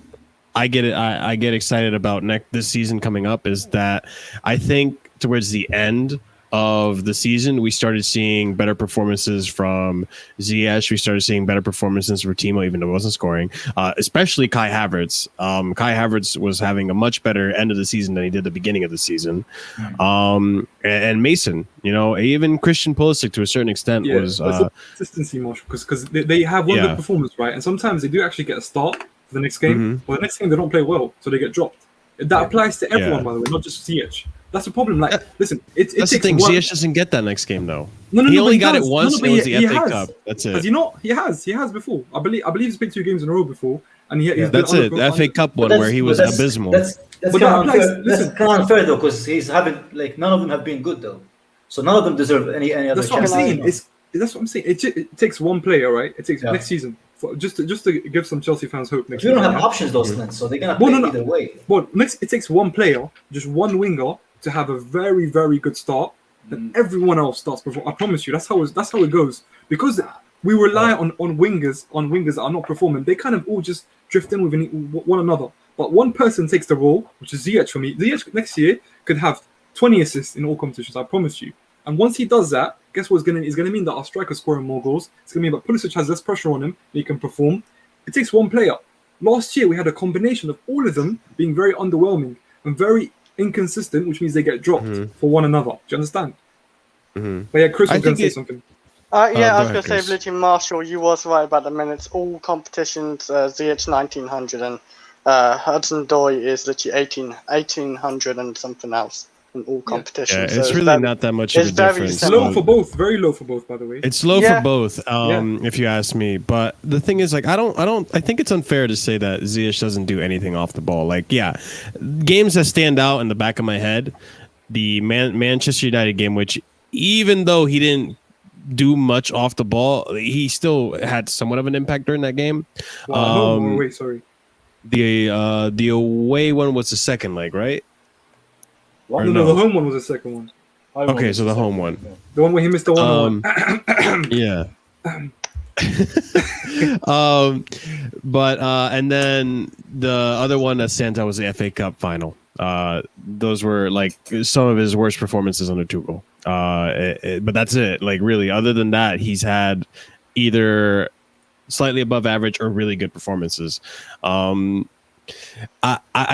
S2: I get excited about this season coming up is that I think towards the end of the season, we started seeing better performances from Ziyech. We started seeing better performances for Timo, even though it wasn't scoring, especially Kai Havertz. Kai Havertz was having a much better end of the season than he did the beginning of the season. And Mason, you know, even Christian Pulisic to a certain extent was
S4: consistency, Marshall, because they have one good performance, right? And sometimes they do actually get a start for the next game. But the next game they don't play well, so they get dropped. That applies to everyone, by the way, not just Ziyech. That's the problem. Like, listen, it
S2: that's
S4: takes
S2: the thing.
S4: one...
S2: Ziyech doesn't get that next game though.
S4: No,
S2: he only got it once. It was the FA Cup. That's it.
S4: Has he not? He has before. I believe he's played 2 games in a row before, and
S2: that's it. The FA Cup one where he was abysmal.
S3: That's kind of unfair though, because none of them have been good though. So none of them deserve any other.
S4: That's what I'm saying. That's what I'm saying. It takes one player, right? It takes next season. Just to give some Chelsea fans hope next
S3: season. You don't have
S4: right?
S3: options, though, Slendz, so they're gonna play either way.
S4: Well, it takes one player, just one winger, to have a very, very good start, then everyone else starts performing. I promise you, that's how it goes. Because we rely on wingers that are not performing. They kind of all just drift in with one another. But one person takes the role, which is Ziyech for me. Ziyech next year could have 20 assists in all competitions. I promise you. And once he does that, guess what? It's going to mean that our striker's scoring more goals. It's going to mean that Pulisic has less pressure on him. He can perform. It takes one player. Last year, we had a combination of all of them being very underwhelming and very inconsistent, which means they get dropped for one another. Do you understand? But yeah, Chris was going to say something.
S6: I was going to say, literally, Marshall, you was right about the minutes. All competitions, Ziyech 1900 and Hudson-Odoi is literally 1800 and something else. In all competitions.
S2: Yeah, it's really not that much of a difference.
S4: It's low for both, very low for both, by the way.
S2: It's low for both, if you ask me. But the thing is, like, I think it's unfair to say that Ziyech doesn't do anything off the ball. Like, games that stand out in the back of my head, the Manchester United game, which even though he didn't do much off the ball, he still had somewhat of an impact during that game.
S4: Wait, sorry.
S2: The away one was the second leg, right?
S4: No, the home one was the second one.
S2: Okay, so the home one.
S4: The one where he missed the 1-1.
S2: Yeah. And then the other one that stands out was the FA Cup final. Those were like some of his worst performances under Tuchel. But that's it. Like, really, other than that, he's had either slightly above average or really good performances. I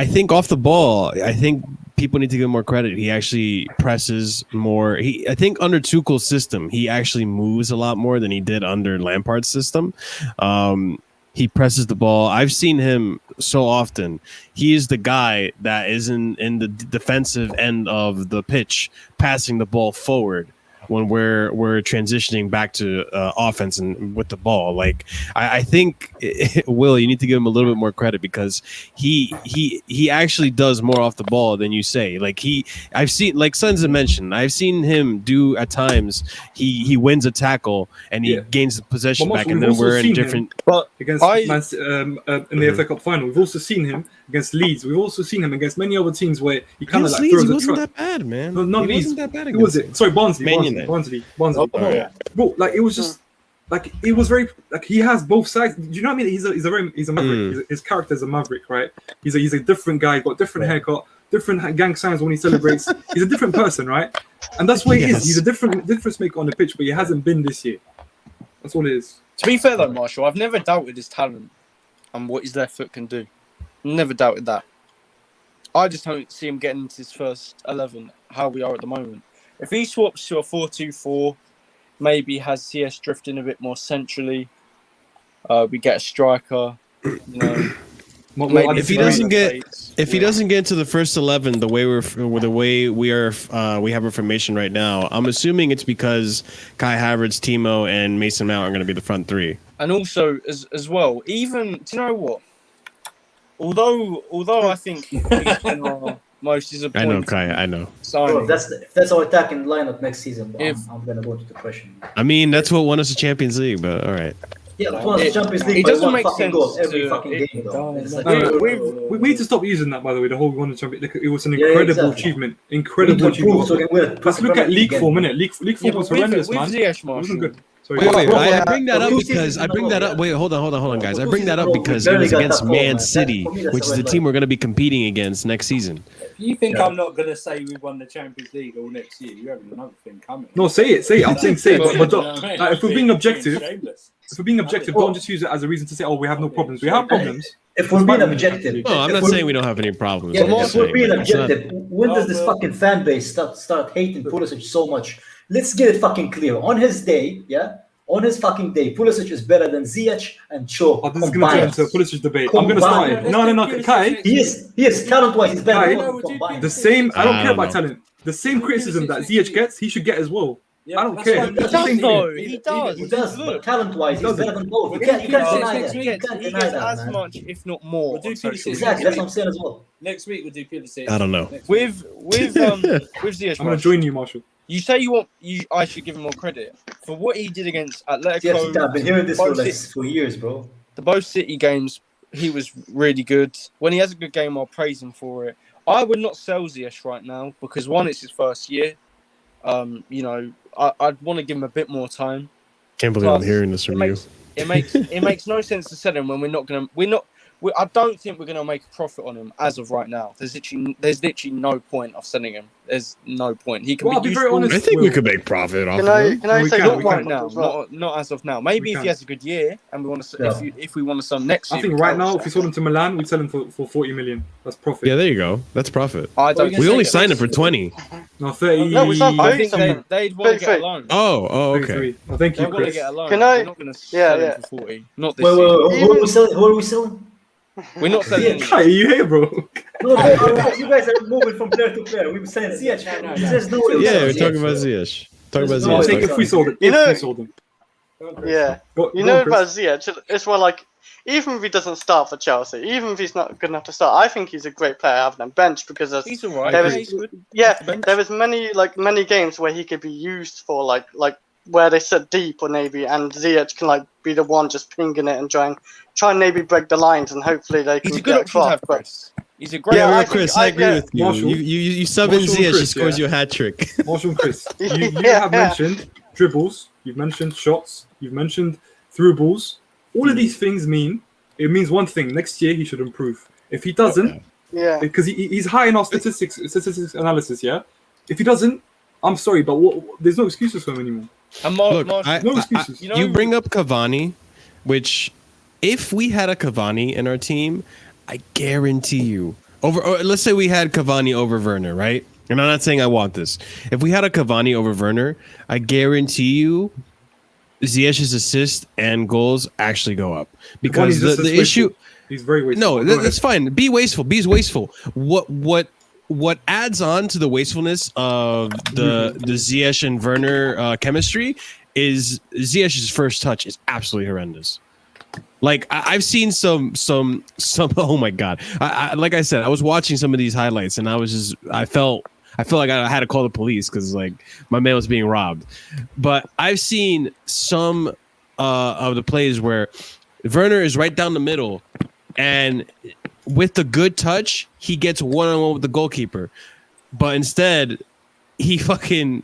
S2: think off the ball, I think people need to give him more credit. He actually presses more. I think under Tuchel's system, he actually moves a lot more than he did under Lampard's system. He presses the ball. I've seen him so often. He is the guy that is in the defensive end of the pitch, passing the ball forward when we're transitioning back to offense and with the ball. Like, I think Will, you need to give him a little bit more credit because he actually does more off the ball than you say. Like, I've seen, like Slendz mentioned, I've seen him do at times. He wins a tackle and he gains the possession back, and then we're in different.
S4: But against in the FA Cup final, we've also seen him against Leeds. We've also seen him against many other teams where he kind of like throws a truck.
S2: He wasn't that bad, man.
S4: No, not Leeds.
S2: Wasn't that bad.
S4: Who was it? Sorry, Barnsley. Bro, like, it was just like, it was very like, he has both sides. Do you know what I mean? He's a maverick. His character is a maverick, right? He's a different guy. He's got different haircut, different gang signs when he celebrates. He's a different person, right? And that's what he is. He's a difference maker on the pitch, but he hasn't been this year. That's all it is.
S5: To be fair though, Marshall, I've never doubted his talent and what his left foot can do. Never doubted that. I just don't see him getting into his first 11 how we are at the moment. If he swaps to a 4-2-4, maybe has CS drifting a bit more centrally, we get a striker. You know,
S2: if he doesn't get into the first 11 the way we have information right now, I'm assuming it's because Kai Havertz, Timo, and Mason Mount are going to be the front three.
S5: And also as well, even, do you know what? Although I think he's been our most disappointing.
S2: I know, Kai. I know.
S3: So if that's our attacking lineup next season, I'm gonna go to depression.
S2: I mean, that's what won us the Champions League, but all right.
S3: Yeah, but won us the Champions League.
S5: It doesn't make sense
S3: every fucking game.
S4: We need to stop using that, by the way. The whole won the Champions League. It was an incredible achievement. Incredible achievement. Let's look at League form, innit? League form was horrendous, man.
S5: Ziyech,
S4: it wasn't good. Sorry.
S2: Wait,
S3: Bro,
S2: I bring that up
S3: two
S2: because
S3: seasons
S2: I
S3: in a
S2: bring
S3: row,
S2: that
S3: yeah.
S2: up. Wait, hold on, guys. I
S3: Two
S2: bring that
S3: seasons
S2: up
S3: in a row,
S2: because
S3: we
S2: it was
S3: barely got
S2: against
S3: top four,
S2: Man
S3: man.
S2: City,
S3: For me, that's
S2: which
S3: a
S2: is the
S3: red
S2: team
S3: line.
S2: we're going to be competing against next season.
S1: You think
S3: Yeah.
S1: I'm not going to say we won the Champions League all next year? You have another thing coming.
S4: No, say it. I'm saying say it. But
S1: You know
S4: don't,
S1: what I mean?
S4: if we're being objective,
S1: shameless.
S4: if we're being objective, don't just use it as a reason to say, "Oh, we have no problems." We have problems.
S3: If we're being objective,
S2: No, I'm
S3: if
S2: not
S3: we're-
S2: saying we don't have any problems.
S3: Yeah,
S2: I'm
S3: but
S2: just
S3: if we're
S2: saying
S3: being
S2: that it's not-
S3: objective, when does this fucking fan base start hating Pulisic so much? Let's get it fucking clear. On his day, on his fucking day, Pulisic is better than Ziyech and Cho
S4: Oh, this is going to turn
S3: combined.
S4: into a Pulisic debate. I'm going to start it. No, Kai.
S3: He is talent-wise, he's better than
S4: Kai,
S3: both combined.
S4: The same. I don't
S2: I
S4: care
S2: don't
S4: about
S2: know.
S4: talent. The same criticism that Ziyech gets, he should get as well.
S1: Yeah,
S4: I don't
S1: that's
S4: care.
S1: why-
S3: He does
S4: That's the same
S5: though.
S4: thing.
S5: He does.
S3: He does, but
S5: Look.
S3: talent-wise, he's better than both. You
S1: We're
S3: can't
S1: doing
S3: deny
S1: Pulisic
S3: that.
S1: next
S3: You
S1: week.
S3: can't
S5: He
S3: deny
S5: gets
S3: that,
S5: as
S3: man.
S5: much, if not more.
S1: We'll do
S5: on social
S1: Pulisic.
S5: media.
S3: Exactly, that's what I'm saying as well.
S1: Next week we'll do Pulisic.
S2: I don't know.
S1: Next week.
S5: With Ziyech,
S4: I'm going to join you, Marshall.
S5: You say I should give him more credit for what he did against Atletico.
S3: Yes, I've been hearing this
S5: both
S3: for years, bro.
S5: The both City games, he was really good. When he has a good game, I'll praise him for it. I would not sell Ziyech right now because one, it's his first year. I'd want to give him a bit more time.
S2: Can't believe I'm hearing this from you.
S5: It makes no sense to sell him when I don't think we're gonna make a profit on him as of right now. There's literally no point of selling him. There's no point. He can
S4: Well, I'll
S5: be
S4: be very
S5: useful.
S4: honest.
S2: I think we could make profit off
S6: Can
S2: of
S6: I
S2: him.
S6: can I
S4: We
S6: say
S4: can,
S6: one
S4: we
S5: Not
S6: point
S5: right now,
S6: as well?
S5: not as of now. Maybe
S4: We
S5: if
S4: can.
S5: he has a good year and we want to,
S3: Yeah.
S5: if we want to sell next
S4: I
S5: year.
S4: think
S5: we
S4: right
S5: can
S4: now,
S5: sell
S4: if we sold him to Milan, we'd sell him for 40 million. That's profit.
S2: Yeah, there you go. That's profit.
S5: I don't.
S1: Well,
S2: We
S1: say
S2: only
S1: that
S2: signed him
S1: next
S2: for
S1: year.
S2: 20.
S4: No, 30.
S6: No, we signed
S5: I think
S6: something.
S5: they'd want to get
S6: 33.
S5: a loan.
S2: Oh, okay.
S4: 33. Oh, thank
S5: They
S4: you,
S5: want to
S4: Chris.
S5: get a loan.
S6: Can I-
S5: We're not going to sell him for 40. Not this
S3: Wait,
S5: season.
S3: who are we selling?
S5: We're not selling him.
S4: Kai, are you here, bro?
S3: No, you guys are moving from player to player. We were saying Ziyech.
S1: No.
S3: There's no way.
S2: Yeah, we're
S3: Ziyech,
S2: talking about
S3: bro.
S2: Ziyech. Talking about
S3: No,
S4: I'll
S3: it's
S4: take
S2: Ziyech.
S4: if we sold him.
S6: You
S4: If
S6: know-
S4: we sold him.
S6: Yeah.
S4: Go
S6: You
S4: on,
S6: know
S4: Chris.
S6: about Ziyech, it's well like even if he doesn't start for Chelsea, even if he's not good enough to start, I think he's a great player having him bench because there's
S5: He's alright.
S6: There
S5: Yeah,
S6: was-
S5: he's good.
S6: yeah,
S5: Bench.
S6: there was many games where he could be used for like where they sit deep or maybe and Ziyech can be the one just pinging it and try and maybe break the lines and hopefully they can
S5: He's a good
S6: get
S5: option to
S6: across.
S5: have,
S6: But
S5: Chris. He's a great.
S6: Yeah,
S2: Yeah,
S6: I
S2: well,
S6: think-
S2: Chris, I agree
S6: yeah.
S2: with you.
S4: Marshall.
S2: You sub in
S4: Marshall and
S2: Ziyech, he
S4: Chris,
S2: scores
S4: yeah.
S2: you a hat trick.
S4: Marshall and Chris, you
S6: Yeah.
S4: have mentioned dribbles, you've mentioned shots, you've mentioned through balls. All of these things it means one thing. Next year he should improve. If he doesn't,
S6: yeah,
S4: because he's high in our statistics analysis, yeah. If he doesn't, I'm sorry, but there's no excuses for him anymore.
S5: And
S2: Look,
S4: No excuses.
S2: you bring up Cavani, which if we had a Cavani in our team, I guarantee you or let's say we had Cavani over Werner, right? And I'm not saying I want this. If we had a Cavani over Werner, I guarantee you Ziyech's assists and goals actually go up because
S4: Cavani's just
S2: the issue.
S4: wasteful. He's very wasteful.
S2: No,
S4: Go ahead.
S2: that's fine. Be wasteful. Be wasteful. What adds on to the wastefulness of the Ziyech and Werner chemistry is Ziyech's first touch is absolutely horrendous. Like I've seen some. Oh my god! Like I said, I was watching some of these highlights, and I felt like I had to call the police because like my man was being robbed. But I've seen some of the plays where Werner is right down the middle, and with the good touch, he gets one-on-one with the goalkeeper. But instead, he fucking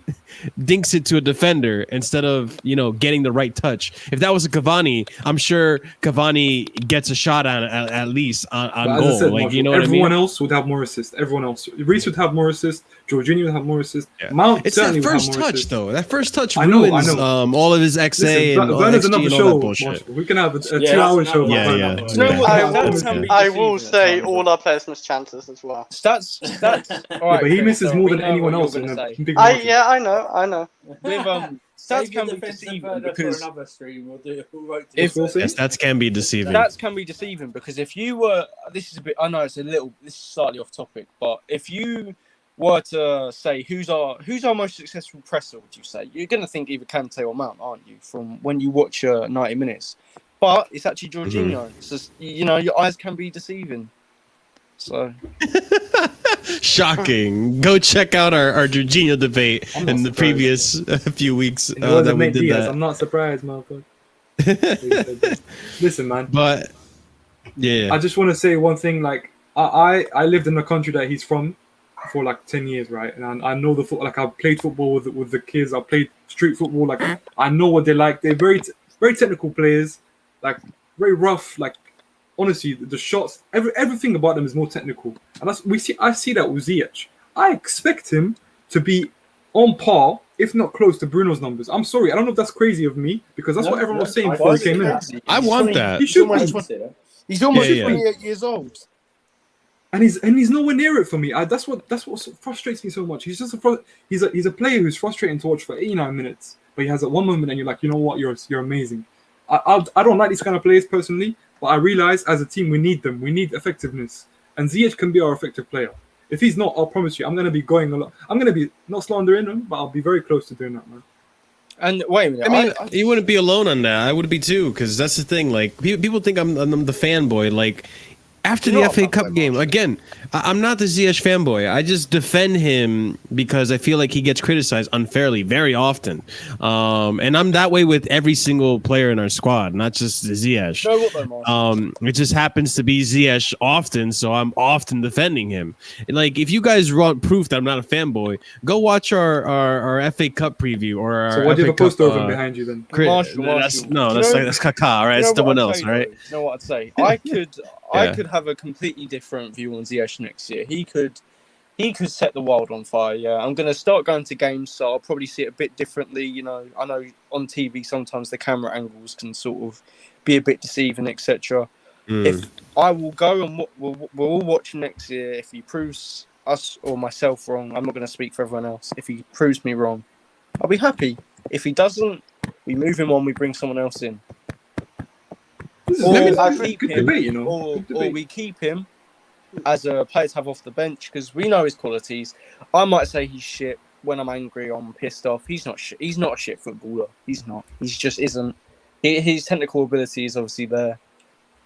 S2: dinks it to a defender instead of, getting the right touch. If that was a Cavani, I'm sure Cavani gets a shot on at least on
S4: But as I
S2: goal.
S4: said,
S2: Like,
S4: Marshall,
S2: you know what I mean?
S4: everyone else would have more assists. Everyone else. Reece would have more assists. Jorginho would have more assists.
S2: Yeah.
S4: Mount
S2: It's
S4: certainly
S2: that
S4: would have
S2: first
S4: more
S2: touch,
S4: assists.
S2: though. That first touch
S4: I know,
S2: ruins all of his XA
S4: Listen,
S2: and all
S4: Werner's
S2: XG
S4: another
S2: and all
S4: show.
S2: that bullshit.
S4: Marshall. We can have a
S1: Yeah,
S4: 2-hour
S1: that's
S4: show.
S1: another
S2: Yeah,
S4: about
S2: yeah.
S4: Werner.
S5: Do you know what?
S6: I
S5: Stats
S6: will,
S5: can be
S6: I will
S5: deceiving at
S6: say
S5: times.
S6: all our players miss chances as well.
S5: Stats. All right,
S4: But he
S5: Chris,
S4: misses
S5: so
S4: more
S5: we
S4: than
S5: know
S4: anyone
S5: what you're
S4: else in
S5: gonna
S4: the
S5: say.
S4: big margin.
S6: I know.
S5: With
S1: Save
S5: stats
S1: your
S5: can be
S1: defensive
S5: deceiving
S1: Werner
S5: because
S1: for another stream. We'll do. We'll write
S5: If-
S4: We'll see.
S2: Yes, that can be deceiving.
S5: stats can be deceiving because if you were, this is a bit, I know this is slightly off topic, but if you were to say who's our most successful presser, would you say you're going to think either Kante or Mount, aren't you? From when you watch 90 minutes, but it's actually Jorginho. It's just, your eyes can be deceiving. So
S2: Shocking. Go check out our Jorginho debate
S4: I'm not
S2: in the
S4: surprised.
S2: previous few weeks
S4: It wasn't
S2: that we
S4: Nate
S2: did
S4: Diaz.
S2: that.
S4: I'm not surprised, motherfucker. Listen, man.
S2: But yeah,
S4: I just want to say one thing. Like, I lived in the country that he's from for like 10 years, right? And I know the football. Like, I've played football with the kids. I've played street football. Like I know what they like. They're very technical players, like very rough. Like honestly, the shots, everything about them is more technical. And I see that with Ziyech. I expect him to be on par, if not close to Bruno's numbers. I'm sorry, I don't know if that's crazy of me because that's what everyone was saying before he came in.
S2: I want that.
S4: He should be.
S5: He's almost 28 years old.
S4: And he's nowhere near it for me. That's what frustrates me so much. He's just he's a player who's frustrating to watch for 89 minutes, but he has at one moment and you're like, you know what, you're amazing. I don't like these kind of players personally, but I realize as a team we need them. We need effectiveness, and Ziyech can be our effective player. If he's not, I'll promise you, I'm going to be going a lot. I'm going to be not slandering him, but I'll be very close to doing that, man.
S5: And wait a minute.
S2: I mean, you wouldn't be alone on that. I would be too, because that's the thing. Like, people think I'm the fanboy. Like, after the FA Cup game, again, I'm not the Ziyech fanboy. I just defend him because I feel like he gets criticized unfairly very often. And I'm that way with every single player in our squad, not just Ziyech. It just happens to be Ziyech often, so I'm often defending him. Like, if you guys want proof that I'm not a fanboy, go watch our FA Cup preview or our
S4: So what do you have a poster
S2: Cup,
S4: of him behind you then?
S5: Marshall.
S2: That's Kaká, all right? It's someone else, all right?
S5: You know what I'd say? I could have a completely different view on Ziyech next year. He could set the world on fire. Yeah, I'm going to start going to games, so I'll probably see it a bit differently. You know, I know on TV sometimes the camera angles can sort of be a bit deceiving, etc. If I will go and we'll all watch him next year. If he proves us or myself wrong, I'm not going to speak for everyone else. If he proves me wrong, I'll be happy. If he doesn't, we move him on. We bring someone else in. Or we keep him as a player to have off the bench because we know his qualities. I might say he's shit when I'm angry or I'm pissed off. He's not shit. He's not a shit footballer. He's not. He just isn't. His technical ability is obviously there.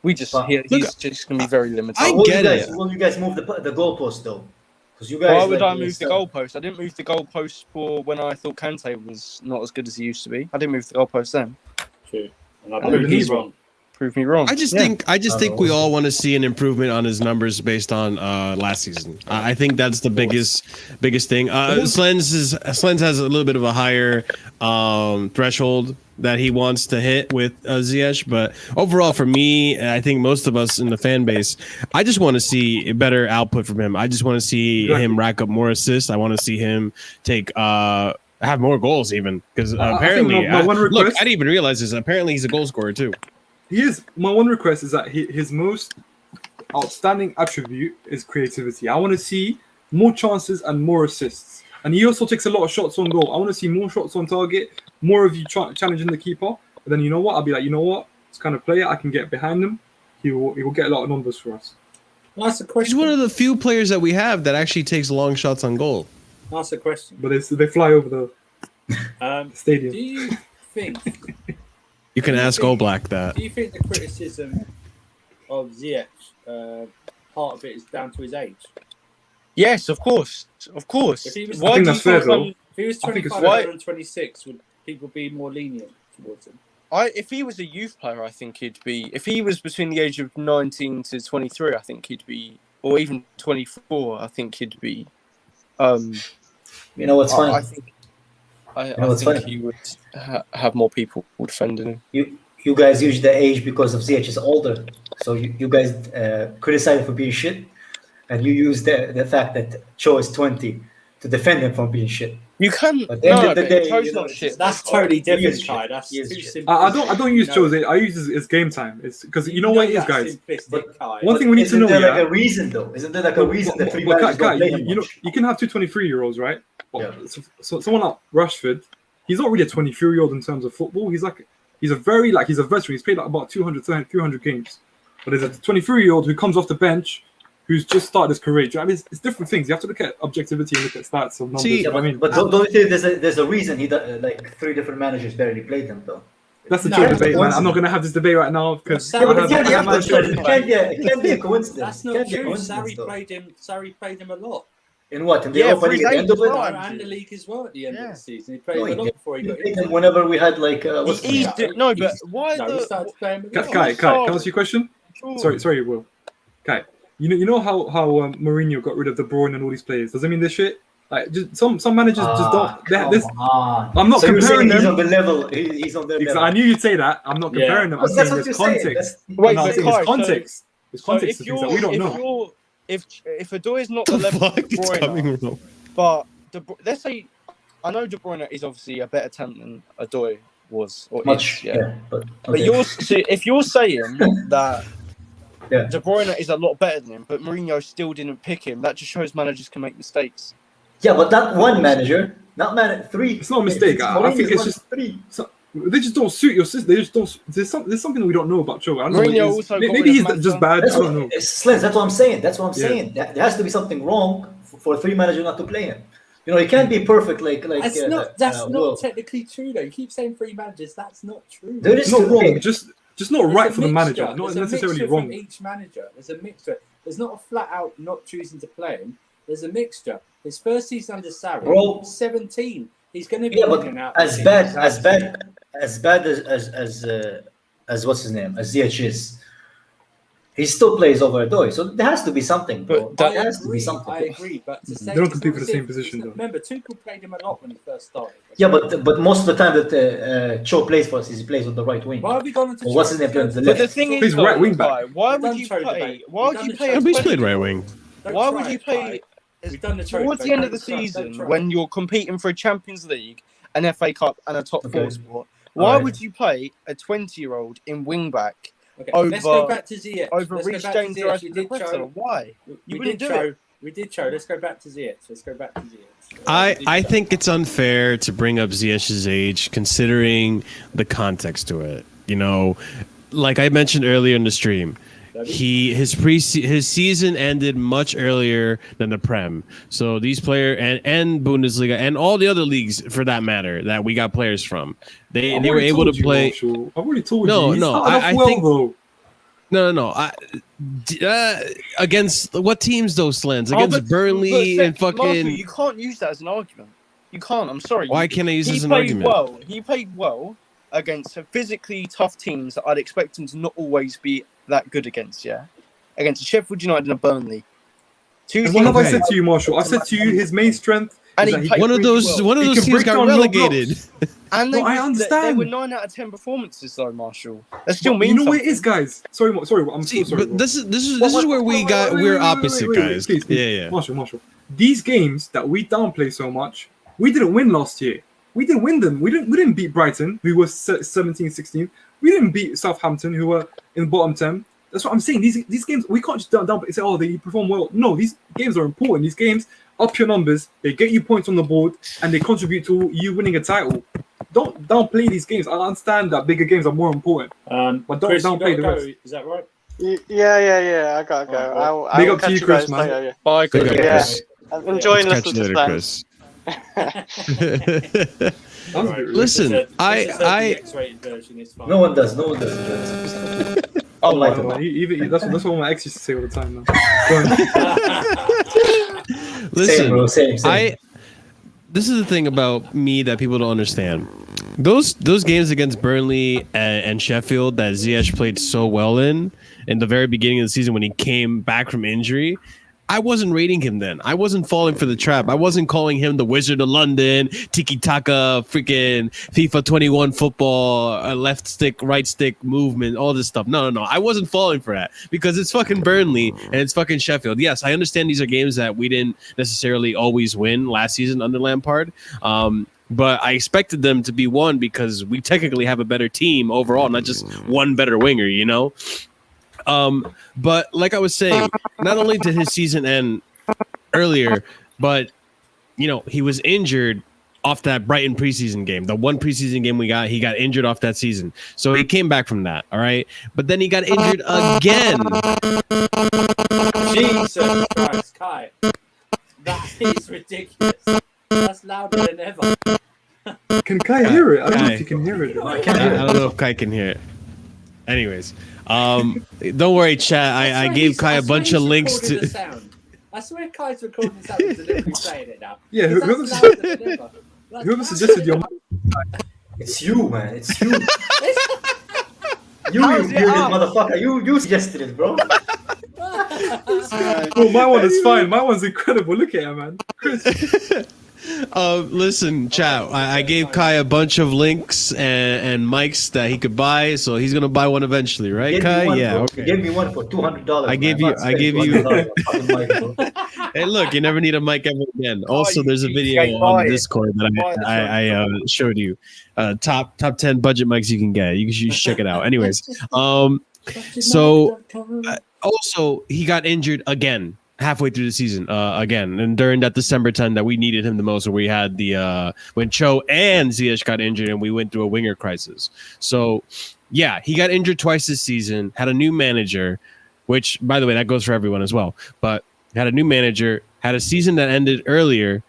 S5: He's just going to be very limited.
S3: Will you guys move the goalpost though? Because you guys.
S5: Why would I move the goalpost? I didn't move the goalpost for when I thought Kante was not as good as he used to be. I didn't move the goalpost then.
S1: True. And I believe he's wrong.
S5: Prove me wrong.
S2: I just think we all want to see an improvement on his numbers based on last season. I think that's the biggest thing. Slendz has a little bit of a higher threshold that he wants to hit with Ziyech, but overall for me, I think most of us in the fan base, I just want to see a better output from him. I just want to see him rack up more assists. I want to see him have more goals even because apparently I didn't even realize this. Apparently he's a goal scorer too.
S4: He is. My one request is that his most outstanding attribute is creativity. I want to see more chances and more assists. And he also takes a lot of shots on goal. I want to see more shots on target, more of you challenging the keeper. But then you know what? I'll be like, you know what? This kind of player, I can get behind him. He will get a lot of numbers for us.
S1: That's a question.
S2: He's one of the few players that we have that actually takes long shots on goal.
S1: That's a question.
S4: But they fly over the stadium.
S1: Do you think...
S2: You can ask Oblak that.
S1: Do you think the criticism of Ziyech, part of it is down to his age?
S5: Yes, of course.
S1: If he was,
S4: I think that's fair, though.
S1: If he was 25 and 26, would people be more lenient towards him?
S5: If he was a youth player, I think he'd be. If he was between the age of 19 to 23, I think he'd be, or even 24, I think he'd be.
S3: You know what's funny?
S5: I think he would have more people defending him.
S3: You guys use the age because of Ziyech is older, so you guys criticize him for being shit, and you use the fact that Cho is 20 to defend him from being shit.
S5: You can.
S3: But Cho's
S5: not shit.
S1: That's totally different, Kai. That's too simple.
S4: I don't use Cho's. I use his game time. It's because you know what it is, guys. One thing we need to know.
S3: Isn't there like a reason though? Isn't there like a reason that three guys don't play him much?
S4: You can have two 23-year-olds, right? So someone like Rashford, he's not really a 23-year-old in terms of football. He's a veteran. He's played like about 300 games. But there's a 23-year-old who comes off the bench, who's just started his career. I mean, it's different things. You have to look at objectivity and look at stats of numbers.
S3: But don't you think there's a reason like three different managers barely played him though?
S4: That's the true debate, man. I'm not going to have this debate right now because
S3: it can't be a coincidence.
S1: That's not true. Sarri played him a lot.
S3: In what? In the Europa League at the end of it?
S1: And the league as well at the end of the season. He played him a lot before he got injured.
S3: Whenever we had like
S5: why
S1: he started playing him a lot.
S4: Kai, can I ask you a question? Sorry, Will. Kai, you know how Mourinho got rid of De Bruyne and all these players? Does that mean they're shit? Like some managers just don't. I'm not
S3: so
S4: comparing them.
S3: He's on the level. He's on their level.
S4: I knew you'd say that. I'm not comparing them. I'm saying there's context.
S5: Wait,
S4: I'm saying there's context. There's context to things that we don't know.
S5: If Odoi is not the level of De Bruyne, but let's say, I know De Bruyne is obviously a better talent than Odoi was or
S3: Much,
S5: is, yeah.
S3: But
S5: if you're saying that
S3: yeah.
S5: De Bruyne is a lot better than him, but Mourinho still didn't pick him, that just shows managers can make mistakes.
S3: Yeah, but not one manager, not three.
S4: It's not a mistake. I think it's just
S3: three.
S4: So, they just don't suit your system. They just don't. There's something that we don't know about Tuchel. I don't
S5: Mourinho
S4: know
S5: also
S4: maybe he's just bad. I don't know.
S3: Slendz, that's what I'm saying. There has to be something wrong for a three manager not to play him. You know, he can't be perfect like.
S1: That's not technically true though. You keep saying three managers. That's not true.
S3: There is
S4: not wrong.
S3: way.
S4: Just not right for the manager. Not necessarily wrong.
S1: From each manager, there's a mixture. There's not a flat out not choosing to play him. There's a mixture. His first season under Sarri, 17. He's going to be in out.
S3: As bad as what's his name, as Ziyech is, he still plays over Odoi. So there has to be something. But
S1: I agree. But to say
S4: they don't compete for the same position. Though.
S1: Remember, Tuchel played him a lot when he first started.
S3: Yeah, but most of the time that Cho plays for us, he plays on the right wing.
S1: Why have we gone into?
S3: What's his name playing on the
S5: But
S3: left?
S5: the thing is,
S4: he's right wing back.
S5: Why would you play? Why would you play?
S2: He's played right wing.
S5: Why would you play? Towards the end of the season, when you're competing for a Champions League, an FA Cup, and a top four spot, why would you play a 20-year-old in wing back
S1: let's go back to Ziyech.
S5: Over Reece James or Azpilicueta? Why? You wouldn't do it.
S1: We did show. Let's go back to Ziyech.
S2: I think it's unfair to bring up Ziyech's age, considering the context to it. You know, like I mentioned earlier in the stream, his season ended much earlier than the Prem. So these players and Bundesliga and all the other leagues, for that matter, that we got players from, they were able to play.
S4: I've already told
S2: you. I think.
S4: Though.
S2: No. Against what teams though, Slendz? Against Burnley and fucking.
S5: Marshall, you can't use that as an argument. You can't. I'm sorry.
S2: Why can't I use this as an argument?
S5: He played well against physically tough teams that I'd expect him to not always be that good against. Yeah, against Sheffield United and Burnley.
S4: What have I said to you, Marshall? I said to you his main strength.
S2: One of those teams got relegated.
S5: And
S4: I understand.
S5: They were 9 out of 10 performances, though, Marshall. That still means
S4: you know
S5: something.
S4: what it is, guys. Sorry, I'm so sorry.
S2: But this is where we're opposite, guys.
S4: Please.
S2: Yeah.
S4: Marshall. These games that we downplay so much, we didn't win last year. We didn't win them. We didn't beat Brighton, who was 17, 16. We didn't beat Southampton, who were in the bottom 10. That's what I'm saying. These games, we can't just downplay and say, oh, they perform well. No, these games are important. These games up your numbers. They get you points on the board, and they contribute to you winning a title. Don't downplay these games. I understand that bigger games are more important, but don't downplay the rest.
S1: Is that right?
S6: Yeah. I gotta go.
S4: Big up to you, Chris, man.
S6: Later, yeah.
S5: Bye, Chris.
S6: Yeah. I'm enjoying listening to
S2: Chris. Listen,
S3: No one does.
S4: Oh my God. That's what my ex used to say all the time.
S2: Listen,
S3: same.
S2: This is the thing about me that people don't understand. Those games against Burnley and Sheffield that Ziyech played so well in the very beginning of the season when he came back from injury, I wasn't rating him then. I wasn't falling for the trap. I wasn't calling him the Wizard of London, tiki-taka, freaking FIFA 21 football, left stick, right stick movement, all this stuff. No. I wasn't falling for that because it's fucking Burnley and it's fucking Sheffield. Yes, I understand these are games that we didn't necessarily always win last season under Lampard. But I expected them to be won because we technically have a better team overall, not just one better winger, you know? But like I was saying, not only did his season end earlier, but you know, he was injured off that Brighton preseason game. The one preseason game he got injured off that season. So he came back from that, all right? But then he got injured again.
S1: Jesus Christ, Kai. That is ridiculous. That's louder than ever.
S4: Can Kai hear it? I don't know if you can hear it.
S2: I don't know if Kai can hear it. Anyways, don't worry, chat. I gave Kai a bunch of links to.
S1: I swear Kai's recording this out and deliberately saying it now.
S4: Yeah, whoever suggested your.
S3: It's you, man. It's you. You bearded motherfucker. You suggested it, bro.
S4: Oh, my one is fine. My one's incredible. Look at it, man. Chris.
S2: Listen, chat. I gave Kai a bunch of links and mics that he could buy, so he's gonna buy one eventually, right, Kai? Yeah. Okay.
S3: You gave me one for $200.
S2: I gave you. Hey, look, you never need a mic ever again. Also, there's a video on the Discord that I showed you. Top 10 budget mics you can get. You should check it out. Anyways, so also he got injured again halfway through the season again, and during that December time that we needed him the most, where we had the when Cho and Ziyech got injured and we went through a winger crisis. So yeah, he got injured twice this season, had a new manager, which by the way that goes for everyone as well, but had a new manager, had a season that ended earlier.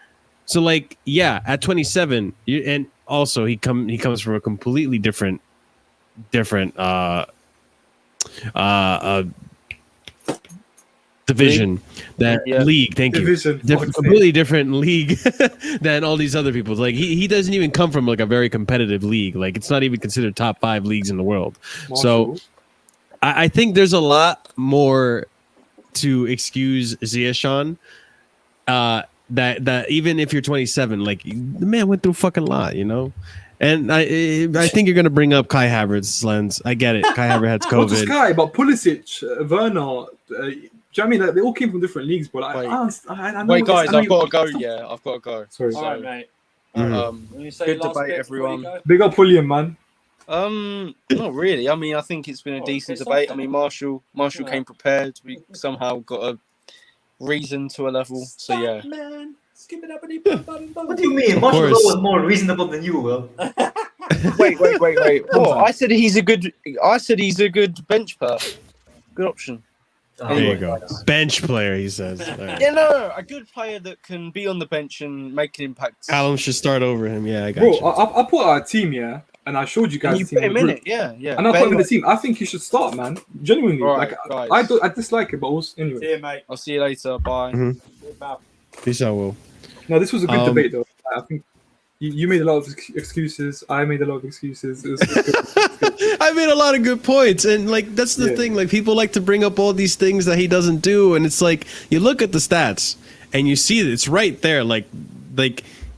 S2: So like, yeah, at 27, and also he comes from a completely different division, league. Thank you. Completely different league than all these other people. Like he doesn't even come from like a very competitive league. Like it's not even considered top 5 leagues in the world. So I think there's a lot more to excuse Ziyech on. That even if you're 27, like the man went through a fucking lot, you know. And I think you're gonna bring up Kai Havertz, Slendz. I get it. Kai Havertz had COVID.
S4: Not just Kai, but Pulisic, Werner. Do you know what I mean? Like, they all came from different leagues, but I know.
S7: Wait, guys, I've got to go. Yeah, I've got to go.
S4: Sorry.
S1: All right, mate.
S7: When you say good debate, everyone.
S4: Big up Pulliam, man.
S7: Not really. I mean, I think it's been a decent debate. I mean, Marshall came prepared. We somehow got a reason to a level. So yeah.
S3: What do you mean? Marshall was more reasonable than you, Will.
S7: Wait. What? I said he's a good bench player. Good option.
S2: There you go. Bench player, he says. Right.
S7: Yeah, no, a good player that can be on the bench and make an impact.
S2: Callum should start over him. Yeah, I got
S4: you.
S2: Bro,
S4: I put out a team, yeah, and I showed you guys.
S7: And you put him in it, yeah.
S4: And I put him in the team. I think he should start, man. Genuinely, I dislike it, but also anyway.
S1: See you, mate.
S7: I'll see you later. Bye.
S2: Mm-hmm. Peace out, Will.
S4: No, this was a good debate, though. I think you made a lot of excuses. I made a lot of excuses. It was good.
S2: I made a lot of good points, and like that's the thing. Like people like to bring up all these things that he doesn't do, and it's like you look at the stats and you see that it's right there. Like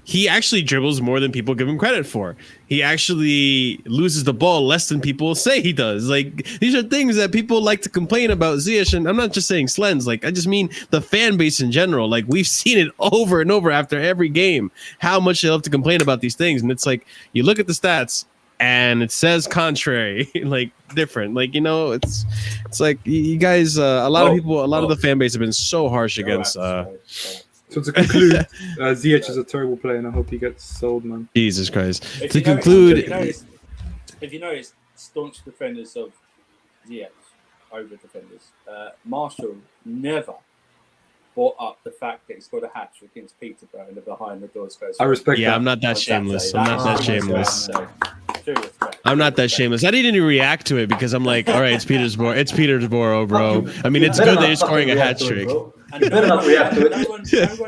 S2: he actually dribbles more than people give him credit for. He actually loses the ball less than people say he does. Like these are things that people like to complain about Ziyech, and I'm not just saying Slendz. Like I just mean the fan base in general. Like we've seen it over and over after every game, how much they love to complain about these things. And it's like you look at the stats and it says contrary, like different. Like you know, it's like you guys. A lot of the fan base have been so harsh against.
S4: So to conclude, Ziyech is a terrible player, and I hope he gets sold, man.
S2: Jesus Christ. To conclude,
S1: if you notice, staunch defenders of Ziyech over defenders, Marshall never brought up the fact that he scored a hat-trick against Peterborough in the behind the doors goes.
S4: I respect that.
S2: Yeah, I'm not that shameless. I'm not that shameless. I'm not that shameless. I didn't even react to it because I'm like, all right, it's Peterborough. It's Peterborough, bro. I mean, it's good that you're scoring a hat trick.
S3: And you better not react to it.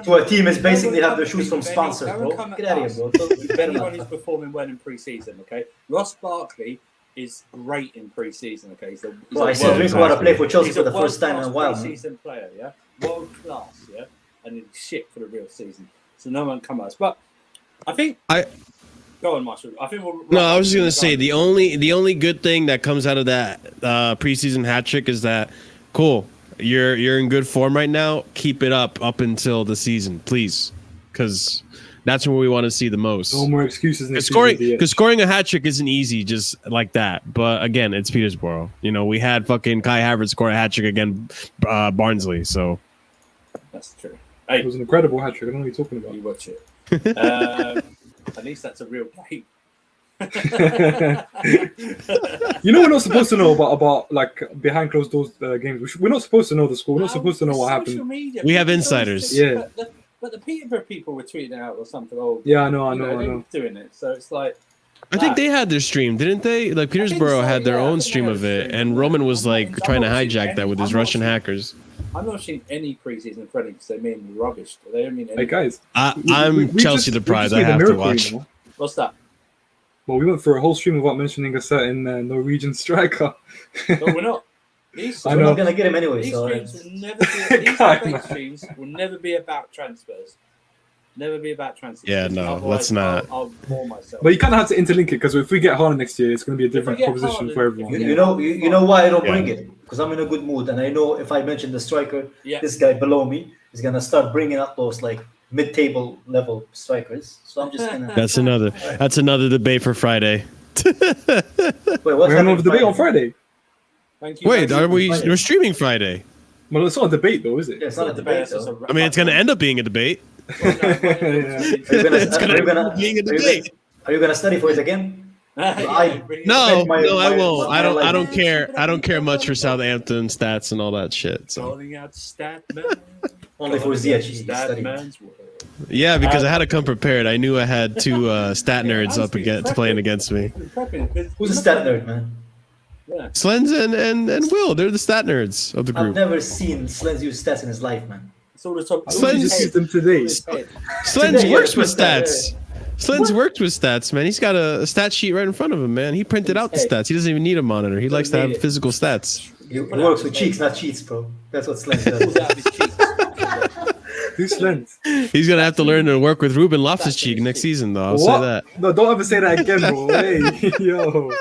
S3: To a team is basically have their shoes from sponsors, bro. Get out of here, bro.
S1: Anyone who's performing well in pre-season, okay? Ross Barkley is great in pre-season, okay?
S3: I said Drinkwater play for Chelsea for the first time in a while.
S1: Pre-season player, yeah? World class, yeah? And he's shit for the real season. So no one come us. But I think... Go on, Marshall. I think
S2: I was just gonna say the only good thing that comes out of that preseason hat trick is that cool. You're in good form right now. Keep it up until the season, please, because that's what we want to see the most.
S4: No more excuses.
S2: Because scoring a hat trick isn't easy just like that. But again, it's Peterborough. You know, we had fucking Kai Havertz score a hat trick against Barnsley. So
S1: that's true.
S4: Hey, it was an incredible hat trick. I don't know what you're talking about.
S1: You watch it. At least that's a real game.
S4: You know, we're not supposed to know about like behind closed doors games. We're not supposed to know the score. We're not supposed to know what happened.
S1: Media,
S2: we have insiders.
S4: Yeah.
S1: But the Peterborough people were tweeting out or something. Oh,
S4: yeah, I know.
S1: They were doing it. So it's like.
S2: I think they had their stream, didn't they? Like Peterborough had their own stream of it, and Roman was like trying to hijack that with his Russian hackers.
S1: I'm not seeing any preseason friendly because they mean rubbish. They don't mean any.
S4: Hey guys,
S2: I'm Chelsea deprived. I have to watch.
S1: What's that?
S4: Well, we went for a whole stream without mentioning a certain Norwegian striker.
S1: No, we're not.
S3: We're not gonna get him anyway.
S1: These
S3: So
S1: streams will never be. These debate streams will never be about transfers. Never be about transfers.
S2: Yeah, no,
S1: Otherwise,
S2: let's not.
S1: I'll bore myself.
S4: But you kind of have to interlink it because if we get Haaland next year, it's going to be a different proposition for everyone.
S3: You know why I don't bring it? Because I'm in a good mood, and I know if I mention the striker, this guy below me is gonna start bringing up those like mid-table level strikers. So I'm just gonna.
S2: That's another debate for Friday.
S3: Wait, what's
S4: We're having a debate on Friday.
S1: Thank you.
S2: Wait, we're streaming Friday?
S4: Well, it's not a debate though, is it?
S3: Yeah, it's not a debate.
S2: I mean, it's going to end up being a debate.
S3: It's gonna end up being a debate. Are you gonna study for it again?
S2: No, I won't. I don't care. I don't care much for Southampton stats and all that shit. So.
S3: Only for Ziyech.
S2: Yeah, because I had to come prepared. I knew I had two stat nerds up against playing against me.
S3: Who's a stat nerd, man?
S2: Slendz and Will, they're the stat nerds of the group.
S3: I've never seen Slendz use stats in his life, man.
S2: Slendz
S4: just used them today.
S2: Slendz works with stats. Slendz worked with stats, man. He's got a stat sheet right in front of him, man. He printed out the stats. He doesn't even need a monitor. He likes to have physical stats.
S3: He works with cheeks, not cheats, bro. That's what Slendz does.
S4: Who's Slendz?
S2: He's gonna have to learn to work with Ruben Loftus-Cheek next season, though. I'll say that.
S4: No, don't ever say that again, bro. Hey, yo.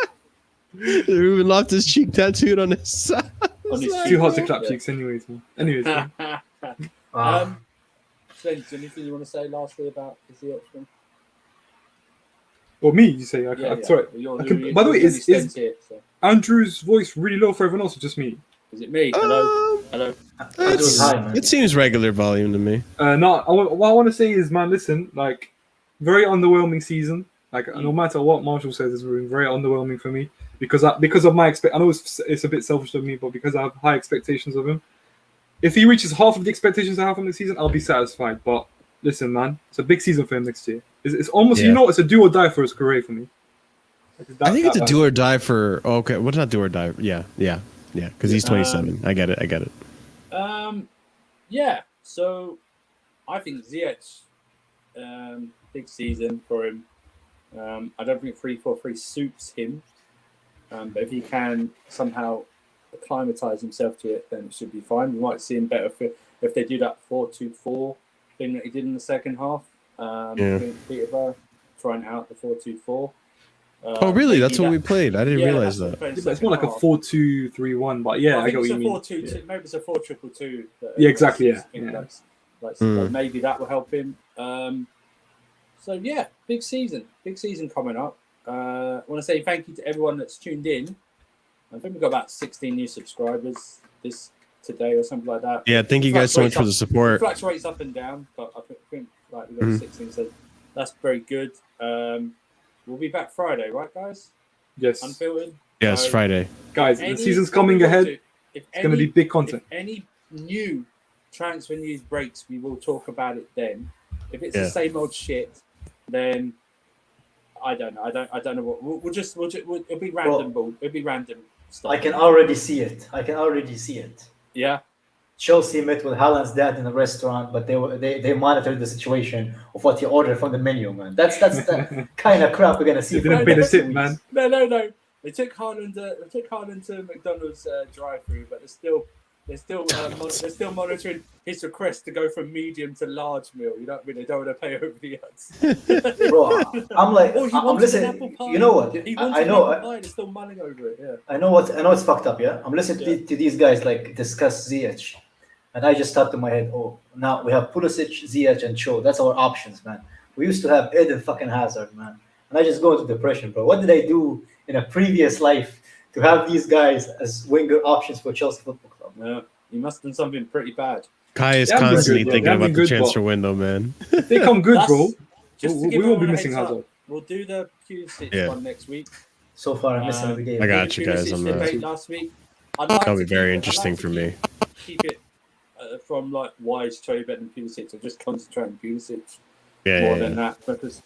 S2: Ruben Loftus-Cheek tattooed on his side.
S4: Too hard to clap cheeks, anyways, man.
S1: Slendz, anything you want to say lastly about the Ziyech one?
S4: Or me, you say? Sorry. By the way, is Andrew's voice really low for everyone else, or just me?
S1: Is it me? Hello? Hello?
S2: It seems regular volume to me.
S4: No, what I want to say is, man, listen, like, very underwhelming season. Like, no matter what Marshall says, it's been very underwhelming for me because of my I know it's a bit selfish of me, but because I have high expectations of him. If he reaches half of the expectations I have from this season, I'll be satisfied. But listen, man, it's a big season for him next year. It's almost, it's a do or die for his career for me.
S2: I think it's a do or die for. Oh, okay, what's not do or die? Yeah, because he's 27. I get it.
S1: Yeah. So I think Ziyech, big season for him. I don't think 3-4-3 suits him, but if he can somehow acclimatise himself to it, then it should be fine. We might see him better if they do that 4-2-4 thing that he did in the second half. Peterborough trying out the 4-2-4.
S2: Oh, really? That's what we played. I didn't realize that.
S4: It's more like a 4-2-3-1, but yeah, I get what you mean.
S1: Maybe it's a 4-2-2.
S4: Yeah, exactly.
S1: Maybe that will help him. So yeah, big season coming up. I want to say thank you to everyone that's tuned in. I think we've got about 16 new subscribers today or something like that.
S2: Yeah, thank you guys so much for the support.
S1: It fluctuates up and down, but I think like we've got 16, so that's very good. We'll be back Friday, right, guys?
S4: Yes.
S1: Unfiltered.
S2: Yes, Friday.
S4: Guys, the season's coming ahead. It's going to be big content.
S1: If any new transfer news breaks, we will talk about it then. If it's the same old shit, then I don't know. I don't know what it'll be random. It'll be random stuff.
S3: I can already see it.
S1: Yeah.
S3: Chelsea met with Haaland's dad in a restaurant, but they monitored the situation of what he ordered from the menu, man. That's the kind of crap we're gonna see.
S4: Didn't pay the tip, man.
S1: No. They took Haaland to McDonald's drive-through, but they're still monitoring his request to go from medium to large meal. You know what I mean? They don't want to pay over the odds.
S3: Bro, I'm like, I'm listening. You know what? I know.
S1: They're still mulling over it. Yeah.
S3: I know it's fucked up. Yeah, I'm listening to these guys like discuss Ziyech, and I just thought to my head, oh, now we have Pulisic, Ziyech, and Cho. That's our options, man. We used to have Eden fucking Hazard, man, and I just go into depression, bro. What did I do in a previous life to have these guys as winger options for Chelsea Football Club?
S1: Yeah, you must have done something pretty bad.
S2: Kai is constantly thinking about the transfer window, man.
S4: If they come good, bro, we won't be missing Hazard.
S1: We'll do the Pulisic one next week.
S3: So far, I'm missing every game.
S2: I got you guys on that.
S1: Last week.
S2: That'll be very interesting for me.
S1: Keep it from like why is Cho better than Pulisic, or just concentrate on Pulisic
S2: more
S1: than that, because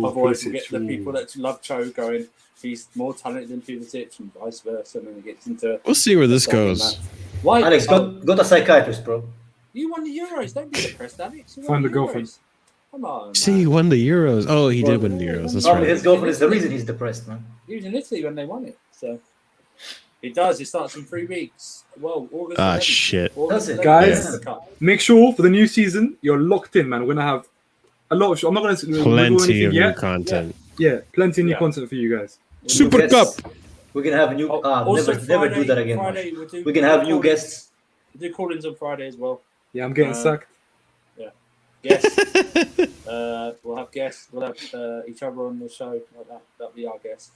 S1: otherwise we'll get the people that love Cho going, he's more talented than Pulisic, and vice versa, and then it gets into.
S2: We'll see where this goes.
S3: Why, Alex? Go to a psychiatrist, bro.
S1: You won the Euros. Don't be depressed, Alex.
S4: Find the girlfriend.
S1: Come on.
S2: See, he won the Euros. Oh, he did win the Euros. That's right.
S3: His girlfriend is the reason he's depressed, man.
S1: He was in Italy when they won it. So. It does. It starts in 3 weeks. Well, August.
S2: Ah,
S1: 11th.
S2: shit.
S1: August
S3: Does it?
S1: 11th,
S4: Guys,
S1: the Cup.
S4: Make sure for the new season you're locked in, man. We're gonna have a lot of. I'm not gonna reveal
S2: Plenty
S4: anything
S2: of new
S4: yet.
S2: content.
S4: Yeah, plenty of new
S1: Yeah.
S4: content for you guys.
S2: Super
S3: New
S2: Cup.
S3: guests. We're gonna have a new.
S1: Also,
S3: Never do that again.
S1: Friday,
S3: Marsh.
S1: we'll do,
S3: We're gonna have new guests.
S1: We'll do call-ins on Friday as well.
S4: Yeah, I'm getting sacked.
S1: Guests. We'll have guests. We'll have each other on the show like that. That'll be our guest.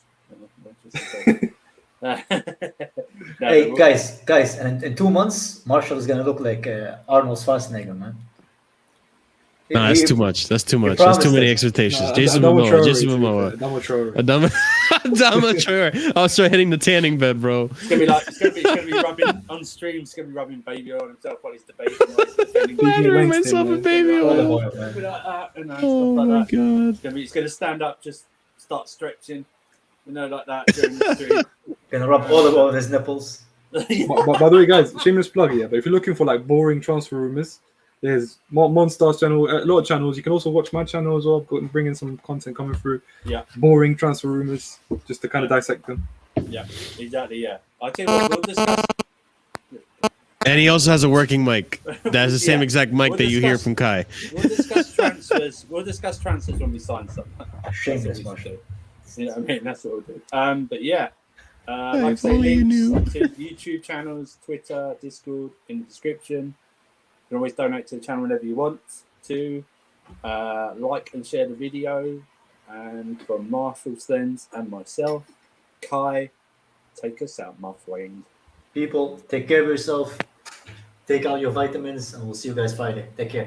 S3: Hey guys, and in 2 months, Marshall is gonna look like Arnold Schwarzenegger, man.
S2: No, that's too much. That's too much. That's
S3: promised
S2: too many
S3: it.
S2: expectations.
S4: Nah,
S2: Jason
S4: Adama
S2: Momoa.
S4: Traore,
S2: Jason
S4: to be
S2: Momoa.
S4: fair. Adama Traore.
S2: Adama Traore. I'll start hitting the tanning bed, bro.
S1: It's gonna be like it's gonna be rubbing on stream. It's gonna be rubbing baby oil on himself while he's debating. While he's defending.
S2: Lathering
S4: Winston,
S2: myself a
S4: man.
S2: baby
S3: Olive
S2: oil.
S3: oil,
S1: It'll
S3: man.
S1: be like that, and
S2: Oh
S1: stuff
S2: my
S1: like that.
S2: god.
S1: It's gonna stand up, just start stretching, like that during the stream.
S3: Gonna rub olive oil on his nipples.
S1: Yeah.
S4: But by the way, guys, shameless plug here. But if you're looking for like boring transfer rumors, there's Monstars channel, a lot of channels. You can also watch my channel as well. I've got bringing some content coming through.
S1: Yeah.
S4: Boring transfer rumors, just to kind of dissect them.
S1: Yeah, exactly. Yeah, I tell you what, we'll discuss.
S2: And he also has a working mic. That's the same
S1: Yeah.
S2: exact mic
S1: We'll
S2: that you hear
S1: discuss-
S2: from Kai.
S1: We'll discuss transfers. We'll discuss transfers when we sign something.
S3: Shameless,
S1: That's what we
S3: Marshall.
S1: should do. You know what I mean? That's what we'll do. But yeah, like I
S2: if
S1: say,
S2: only you
S1: links
S2: knew.
S1: to YouTube channels, Twitter, Discord in the description. You can always donate to the channel whenever you want to. Like and share the video. And from Marshall, Slendz, and myself, Kai, take us out, my friend.
S3: People, take care of yourself. Take out your vitamins, and we'll see you guys Friday. Take care.